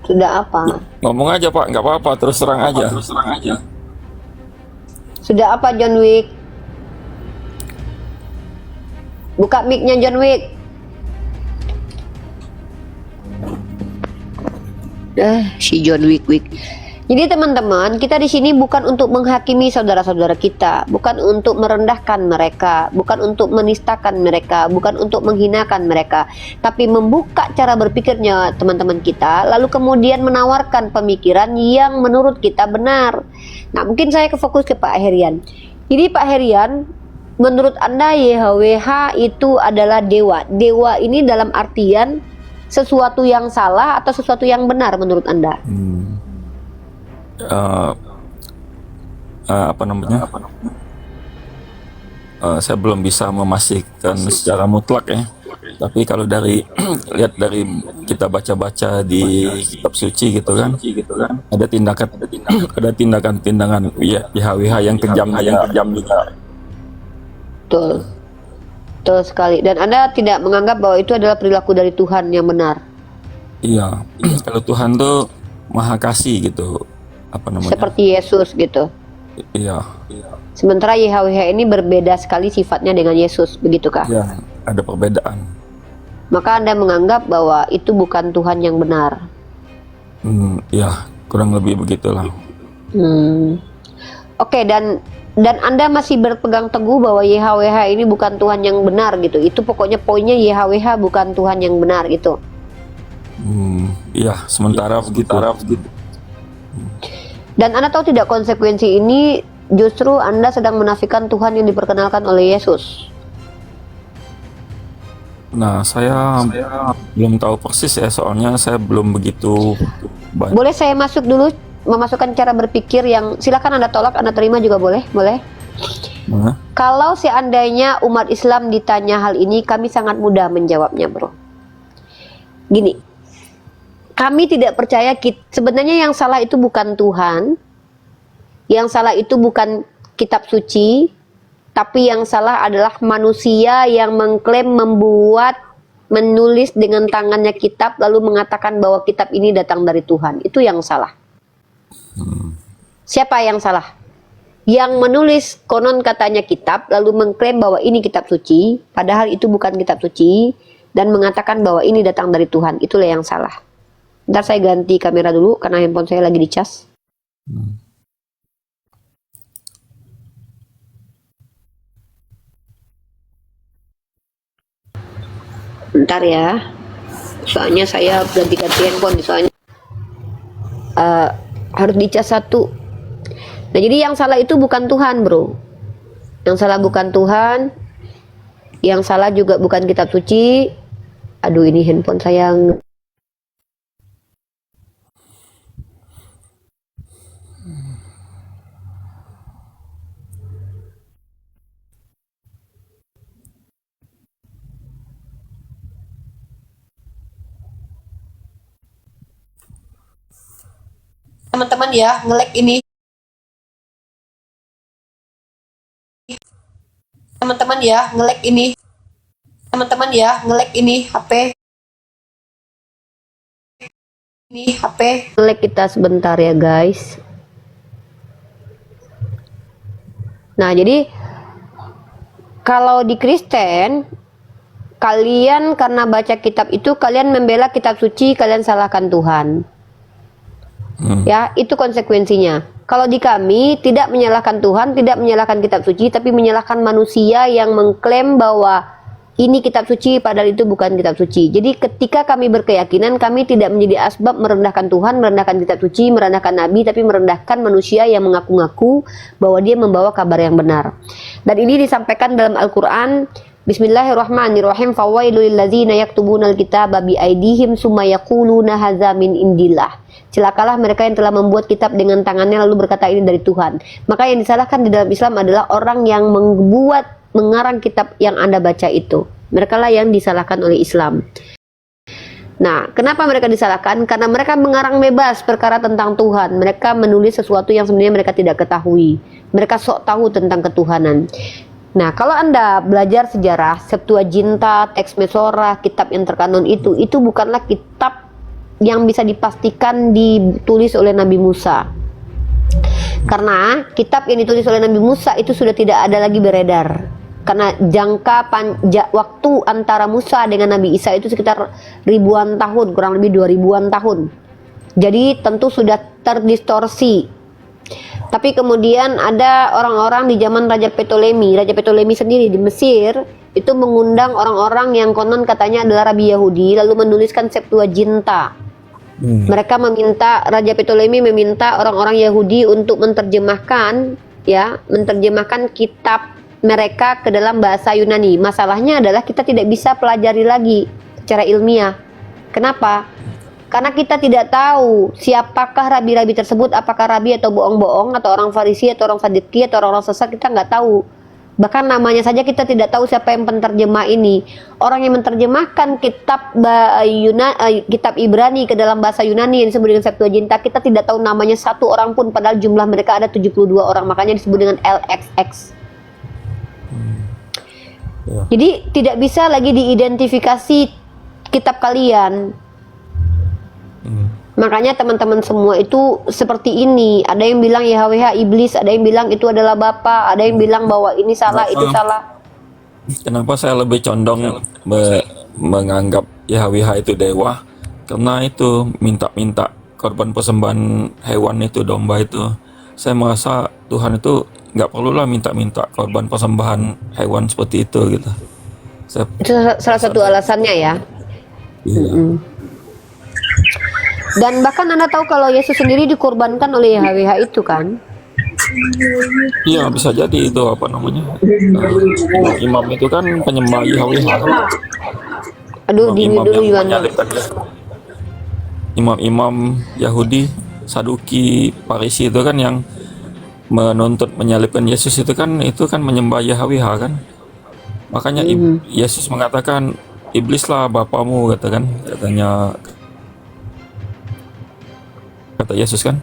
Sudah apa? Ngomong aja Pak, nggak apa-apa, terus terang aja. Sudah apa John Wick? Buka mic-nya John Wick. Si John Wick. Jadi teman-teman, kita di sini bukan untuk menghakimi saudara-saudara kita, bukan untuk merendahkan mereka, bukan untuk menistakan mereka, bukan untuk menghinakan mereka, tapi membuka cara berpikirnya teman-teman kita, lalu kemudian menawarkan pemikiran yang menurut kita benar. Nah, mungkin saya fokus ke Pak Herian. Jadi Pak Herian, menurut Anda YHWH itu adalah dewa. Dewa ini dalam artian sesuatu yang salah atau sesuatu yang benar menurut Anda? Apa namanya? Saya belum bisa memastikan secara mutlak ya. Tapi kalau dari lihat dari kita baca-baca di kitab suci gitu kan, ada tindakan YHWH yang kejam juga. Betul. Betul sekali. Dan Anda tidak menganggap bahwa itu adalah perilaku dari Tuhan yang benar? Iya. Kalau Tuhan tuh maha kasih gitu. Apa namanya? Seperti Yesus gitu. Iya. Sementara YHWH ini berbeda sekali sifatnya dengan Yesus, begitukah? Iya, ada perbedaan. Maka Anda menganggap bahwa itu bukan Tuhan yang benar. Iya, kurang lebih begitulah. Oke, dan Anda masih berpegang teguh bahwa YHWH ini bukan Tuhan yang benar gitu. Itu pokoknya poinnya YHWH bukan Tuhan yang benar gitu. Iya, sementara begitu. Dan Anda tahu tidak konsekuensi ini justru Anda sedang menafikan Tuhan yang diperkenalkan oleh Yesus. Nah, saya belum tahu persis ya, soalnya saya belum begitu banyak. Boleh saya masuk dulu, memasukkan cara berpikir yang silakan Anda tolak, Anda terima juga boleh? Kalau seandainya umat Islam ditanya hal ini, kami sangat mudah menjawabnya, bro. Gini, kami tidak percaya sebenarnya yang salah itu bukan Tuhan, yang salah itu bukan kitab suci, tapi yang salah adalah manusia yang mengklaim menulis dengan tangannya kitab lalu mengatakan bahwa kitab ini datang dari Tuhan. Itu yang salah. Siapa yang salah? Yang menulis konon katanya kitab lalu mengklaim bahwa ini kitab suci, padahal itu bukan kitab suci, dan mengatakan bahwa ini datang dari Tuhan. Itulah yang salah. Ntar saya ganti kamera dulu karena handphone saya lagi dicas. Bentar ya. Soalnya saya ganti-ganti handphone, soalnya harus dicas satu. Nah, jadi yang salah itu bukan Tuhan, bro. Yang salah bukan Tuhan. Yang salah juga bukan kitab suci. Aduh, ini handphone saya. Teman-teman ya, nge-lag ini. Teman-teman ya, nge-lag ini. Teman-teman ya, nge-lag ini HP. Ini HP. Nge-lag kita sebentar ya, guys. Nah, jadi kalau di Kristen, kalian karena baca kitab itu, kalian membela kitab suci, kalian salahkan Tuhan. Ya, itu konsekuensinya. Kalau di kami tidak menyalahkan Tuhan, tidak menyalahkan kitab suci, tapi menyalahkan manusia yang mengklaim bahwa ini kitab suci padahal itu bukan kitab suci. Jadi ketika kami berkeyakinan, kami tidak menjadi asbab merendahkan Tuhan, merendahkan kitab suci, merendahkan nabi, tapi merendahkan manusia yang mengaku-ngaku bahwa dia membawa kabar yang benar. Dan ini disampaikan dalam Al-Qur'an. Bismillahirrahmanirrahim. Fawailul ladzina yaktubunal kitaba bi aidihim summa yaquluna hadza min indillah. Celakalah mereka yang telah membuat kitab dengan tangannya lalu berkata ini dari Tuhan. Maka yang disalahkan di dalam Islam adalah orang yang mengarang kitab yang Anda baca itu. Mereka lah yang disalahkan oleh Islam. Nah, kenapa mereka disalahkan? Karena mereka mengarang bebas perkara tentang Tuhan. Mereka menulis sesuatu yang sebenarnya mereka tidak ketahui. Mereka sok tahu tentang ketuhanan. Nah, kalau Anda belajar sejarah, Septuaginta, teks Mesora, kitab yang terkanon itu bukanlah kitab yang bisa dipastikan ditulis oleh Nabi Musa. Karena kitab yang ditulis oleh Nabi Musa itu sudah tidak ada lagi beredar. Karena waktu antara Musa dengan Nabi Isa itu sekitar ribuan tahun, kurang lebih 2000-an tahun. Jadi tentu sudah terdistorsi. Tapi kemudian ada orang-orang di zaman Raja Ptolemy sendiri di Mesir itu mengundang orang-orang yang konon katanya adalah Rabi Yahudi, lalu menuliskan Septuaginta. Mereka meminta, Raja Ptolemy meminta orang-orang Yahudi untuk menerjemahkan kitab mereka ke dalam bahasa Yunani. Masalahnya adalah kita tidak bisa pelajari lagi secara ilmiah. Kenapa? Karena kita tidak tahu siapakah rabi-rabi tersebut, apakah rabi atau bohong-bohong, atau orang Farisi, atau orang Saduki, atau orang sesat, kita nggak tahu. Bahkan namanya saja kita tidak tahu siapa yang penterjemah ini. Orang yang menerjemahkan kitab kitab Ibrani ke dalam bahasa Yunani yang disebut dengan Septuaginta, kita tidak tahu namanya satu orang pun, padahal jumlah mereka ada 72 orang, makanya disebut dengan LXX. Jadi tidak bisa lagi diidentifikasi kitab kalian. Makanya teman-teman semua itu seperti ini. Ada yang bilang YHWH iblis, ada yang bilang itu adalah Bapa, ada yang bilang bahwa ini salah, itu salah. Kenapa saya lebih condong menganggap YHWH itu dewa? Karena itu minta-minta korban persembahan hewan itu, domba itu. Saya merasa Tuhan itu nggak perlulah minta-minta korban persembahan hewan seperti itu gitu. Itu salah satu alasannya ya. Iya. Dan bahkan Anda tahu kalau Yesus sendiri dikorbankan oleh YHWH itu kan? Iya, bisa jadi itu apa namanya? Imam itu kan penyembah YHWH. Aduh, dini dulu Yuan. Imam-imam Yahudi, Saduki, Farisi itu kan yang menuntut menyalibkan Yesus itu kan menyembah YHWH kan. Makanya Yesus mengatakan iblislah bapamu katanya kata Yesus kan.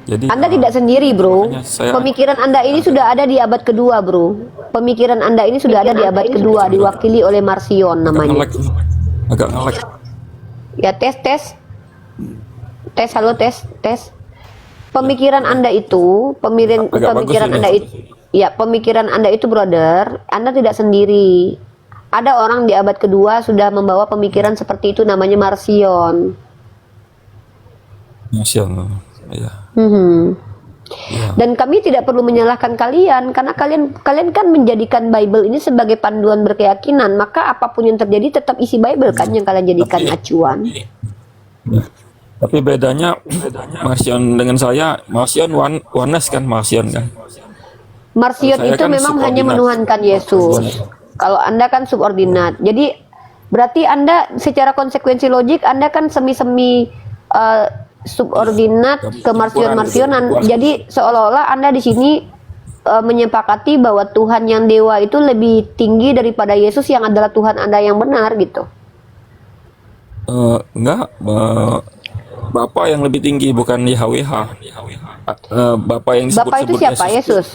Jadi Anda tidak sendiri, bro. saya- Pemikiran Anda ini sudah ada di abad kedua, bro. Pemikiran Anda ini sudah ada di abad kedua, diwakili oleh Marcion namanya. agak ngelek. Ya, tes. Halo, tes. Pemikiran Anda itu, Agak pemikiran bagus Anda ini. itu, ya, pemikiran Anda itu, brother, Anda tidak sendiri. Ada orang di abad kedua sudah membawa pemikiran seperti itu, namanya Marcion. Masya Allah. Ya. Dan kami tidak perlu menyalahkan kalian karena kalian kan menjadikan Bible ini sebagai panduan berkeyakinan, maka apapun yang terjadi tetap isi Bible kan yang kalian jadikan acuan. Tapi bedanya Marcion dengan saya, Marcion oneness kan, Marcion kan. Marcion Saya itu kan memang hanya subordinat. menuhankan Yesus. Kalau Anda kan subordinat. Jadi berarti Anda secara konsekuensi logik Anda kan semi-semi subordinat ke Marcionan. Jadi seolah-olah Anda di sini menyepakati bahwa Tuhan yang dewa itu lebih tinggi daripada Yesus yang adalah Tuhan Anda yang benar gitu. Enggak, Bapak yang lebih tinggi bukan YHWH. Bapak yang Bapak itu disebut-sebut siapa? Yesus.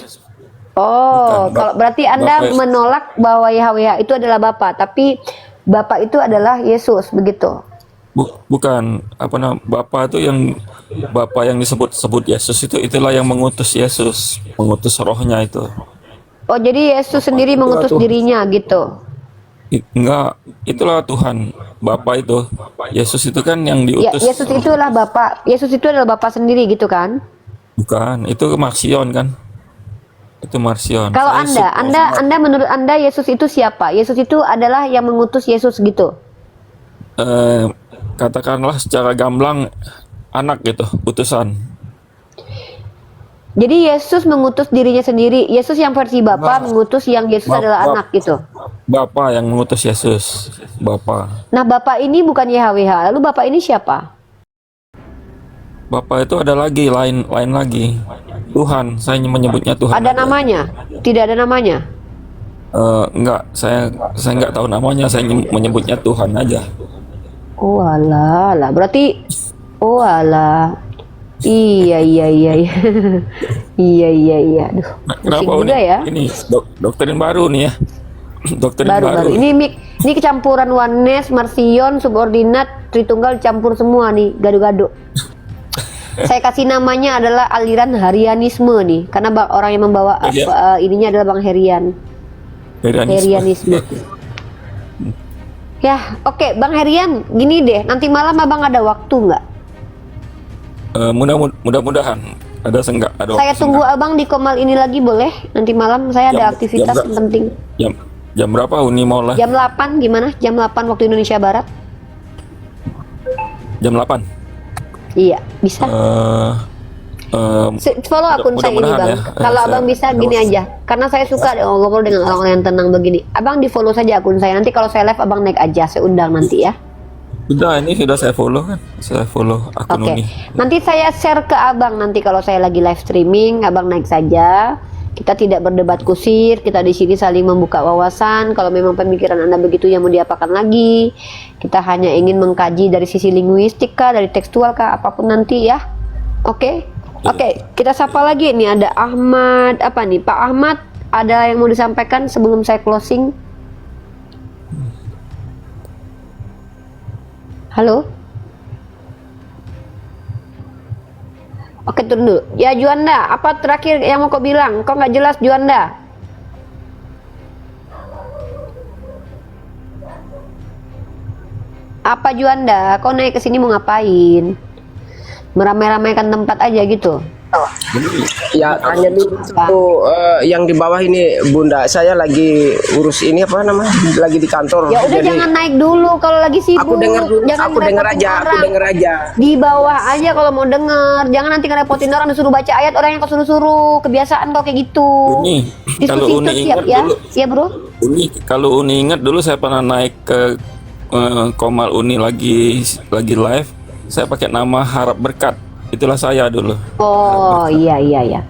Oh, Bukan, kalau berarti Anda Bapak- menolak bahwa YHWH itu adalah Bapak, tapi Bapak itu adalah Yesus, begitu. Bukan Bapak itu Bapak yang disebut-sebut Yesus itulah yang mengutus Yesus, mengutus rohnya itu. Oh, jadi Yesus sendiri mengutus dirinya gitu. Enggak, itulah Tuhan. Bapak itu, Yesus itu kan yang Ya, diutus. Yesus itulah Bapak. Yesus itu adalah Bapak sendiri gitu kan? Bukan, itu Marcion kan. Itu Marcion. Kalau Saya Anda menurut Anda Yesus itu siapa? Yesus itu adalah yang mengutus Yesus gitu. katakanlah secara gamblang anak gitu, utusan. Jadi Yesus mengutus dirinya sendiri. Yesus yang versi Bapak mengutus yang Yesus adalah anak gitu. Bapak yang mengutus Yesus, Bapak. Nah, Bapak ini bukan YHWH. Lalu Bapak ini siapa? Bapak itu ada lagi, lain lagi. Tuhan, saya menyebutnya Tuhan. Ada namanya? Tidak ada namanya. Enggak, saya nggak tahu namanya, saya menyebutnya Tuhan aja. Oh alah, lah berarti oh alah. Iya iya iya iya. Iya iya iya. Aduh, Nah, pusing kenapa juga ya. Ini doktrin baru nih ya. Doktrin Baru. Ini kecampuran oneness, marsion, subordinat, tritunggal campur semua nih, gado-gado. Saya kasih namanya adalah aliran Herianisme nih, karena orang yang membawa ininya adalah Bang Herian. Herianisme. Ya, oke, Bang Herian, gini deh, nanti malam Abang ada waktu nggak? Mudah-mudahan ada senggak, ada Saya waktu tunggu senggak. Abang di Komal ini lagi boleh? Nanti malam saya ada aktivitas jam, penting. jam berapa Uni mau lah? Jam 8 gimana? Jam 8 waktu Indonesia Barat? Jam 8. Iya, bisa. Follow akun saya ini mudah-mudahan Bang. ya. Kalau Saya Abang bisa ada gini waktu. aja. Karena saya suka ngobrol dengan orang-orang yang tenang begini. Abang di follow saja akun saya. Nanti kalau saya live Abang naik aja. Saya undang nanti ya. Ini sudah saya follow kan. Saya follow akun Oke. Uni. Nanti saya share ke Abang nanti kalau saya lagi live streaming. Abang naik saja. Kita tidak berdebat kusir. Kita di sini saling membuka wawasan. Kalau memang pemikiran Anda begitu yang mau diapakan lagi. Kita hanya ingin mengkaji dari sisi linguistik kah, dari tekstual kah, apapun nanti ya. Oke. Oke, kita sapa lagi nih, ada Ahmad, apa nih Pak Ahmad, ada yang mau disampaikan sebelum saya closing? Halo? Oke, turun dulu. Ya Juanda, apa terakhir yang mau kau bilang? Kau nggak jelas Juanda. Apa Juanda? Kau naik ke sini mau ngapain? Meramai-ramaikan tempat aja gitu. Ya tanya dulu tuh, yang di bawah ini Bunda, saya lagi urus ini apa namanya, lagi di kantor. Ya udah Jadi, jangan naik dulu kalau lagi sibuk. aku dengar dulu, Jangan aku dengar ngerepotin aja, aku orang. dengar aja. Di bawah aja kalau mau denger. Jangan nanti ngerepotin orang disuruh baca ayat orang yang kau suruh-suruh. Kebiasaan kau kayak gitu. Uni, Diskusi kalau Uni itu siap ingat ya. dulu, Iya bro. Kalau Uni ingat dulu saya pernah naik ke Komal Uni lagi live. Saya pakai nama Harap Berkat. Itulah saya dulu. Oh iya iya iya.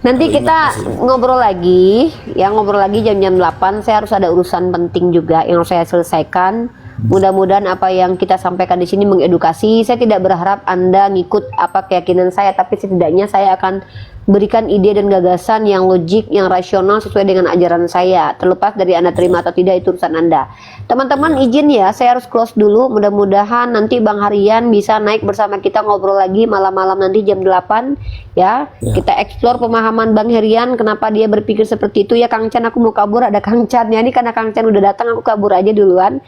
Nanti kita ngobrol lagi, ya ngobrol lagi jam-jam 8. Saya harus ada urusan penting juga yang harus saya selesaikan. Mudah-mudahan apa yang kita sampaikan di sini mengedukasi. Saya tidak berharap Anda ngikut apa keyakinan saya, tapi setidaknya saya akan berikan ide dan gagasan yang logik, yang rasional sesuai dengan ajaran saya. Terlepas dari Anda terima atau tidak, itu urusan Anda. Teman-teman izin ya, saya harus close dulu. Mudah-mudahan nanti Bang Harian bisa naik bersama kita ngobrol lagi malam-malam nanti jam 8 ya. Kita explore pemahaman Bang Herian, kenapa dia berpikir seperti itu ya. Kang Chan, aku mau kabur, ada Kang Chan ya. Ini karena Kang Chan udah datang, aku kabur aja duluan.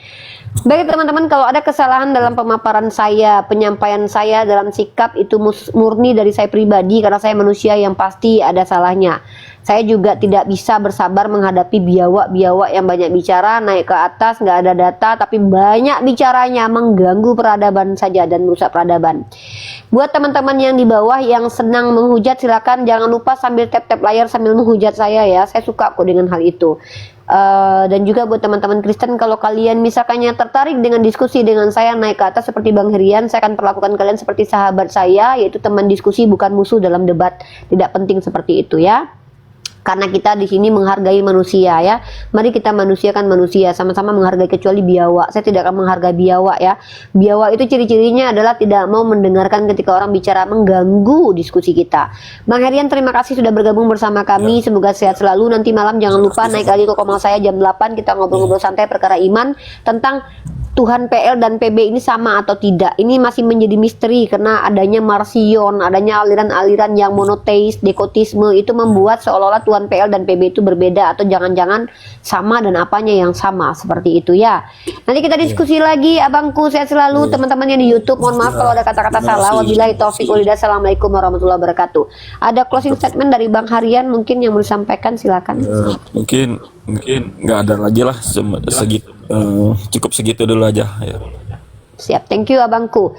Baik teman-teman, kalau ada kesalahan dalam pemaparan saya, penyampaian saya dalam sikap itu murni dari saya pribadi, karena saya manusia yang pasti ada salahnya. Saya juga tidak bisa bersabar menghadapi biawak-biawak yang banyak bicara, naik ke atas, nggak ada data, tapi banyak bicaranya, mengganggu peradaban saja dan merusak peradaban. Buat teman-teman yang di bawah yang senang menghujat, silakan jangan lupa sambil tap-tap layar sambil menghujat saya ya. Saya suka kok dengan hal itu. Dan juga buat teman-teman Kristen, kalau kalian misalkannya tertarik dengan diskusi dengan saya naik ke atas seperti Bang Herian, saya akan perlakukan kalian seperti sahabat saya, yaitu teman diskusi bukan musuh dalam debat. Tidak penting seperti itu ya. Karena kita di sini menghargai manusia ya. Mari kita manusiakan manusia, sama-sama menghargai kecuali biawak. Saya tidak akan menghargai biawak ya. Biawak itu ciri-cirinya adalah tidak mau mendengarkan ketika orang bicara, mengganggu diskusi kita. Bang Herian, terima kasih sudah bergabung bersama kami. Semoga sehat selalu. Nanti malam jangan lupa naik lagi ke Komal saya jam 8. Kita ngobrol-ngobrol santai perkara iman tentang Tuhan PL dan PB ini sama atau tidak. Ini masih menjadi misteri karena adanya marsion, adanya aliran-aliran yang monoteis, dekotisme, itu membuat seolah-olah Tuhan PL dan PB itu berbeda atau jangan-jangan sama dan apanya yang sama, seperti itu ya. Nanti kita diskusi lagi, abangku sehat selalu. Teman-teman yang di YouTube, mohon maaf kalau ada kata-kata salah. Wabillahi taufiq wal hidayah. Assalamualaikum warahmatullahi wabarakatuh. Ada closing statement dari Bang Harian mungkin yang mau disampaikan, silakan. Mungkin nggak ada lagi lah, segitu, cukup segitu dulu aja ya. Siap, thank you abangku.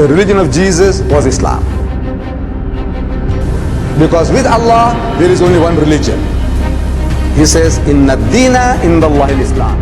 The religion of Jesus was Islam. Because with Allah, there is only one religion. He says, Inna dina indallahi al-Islam.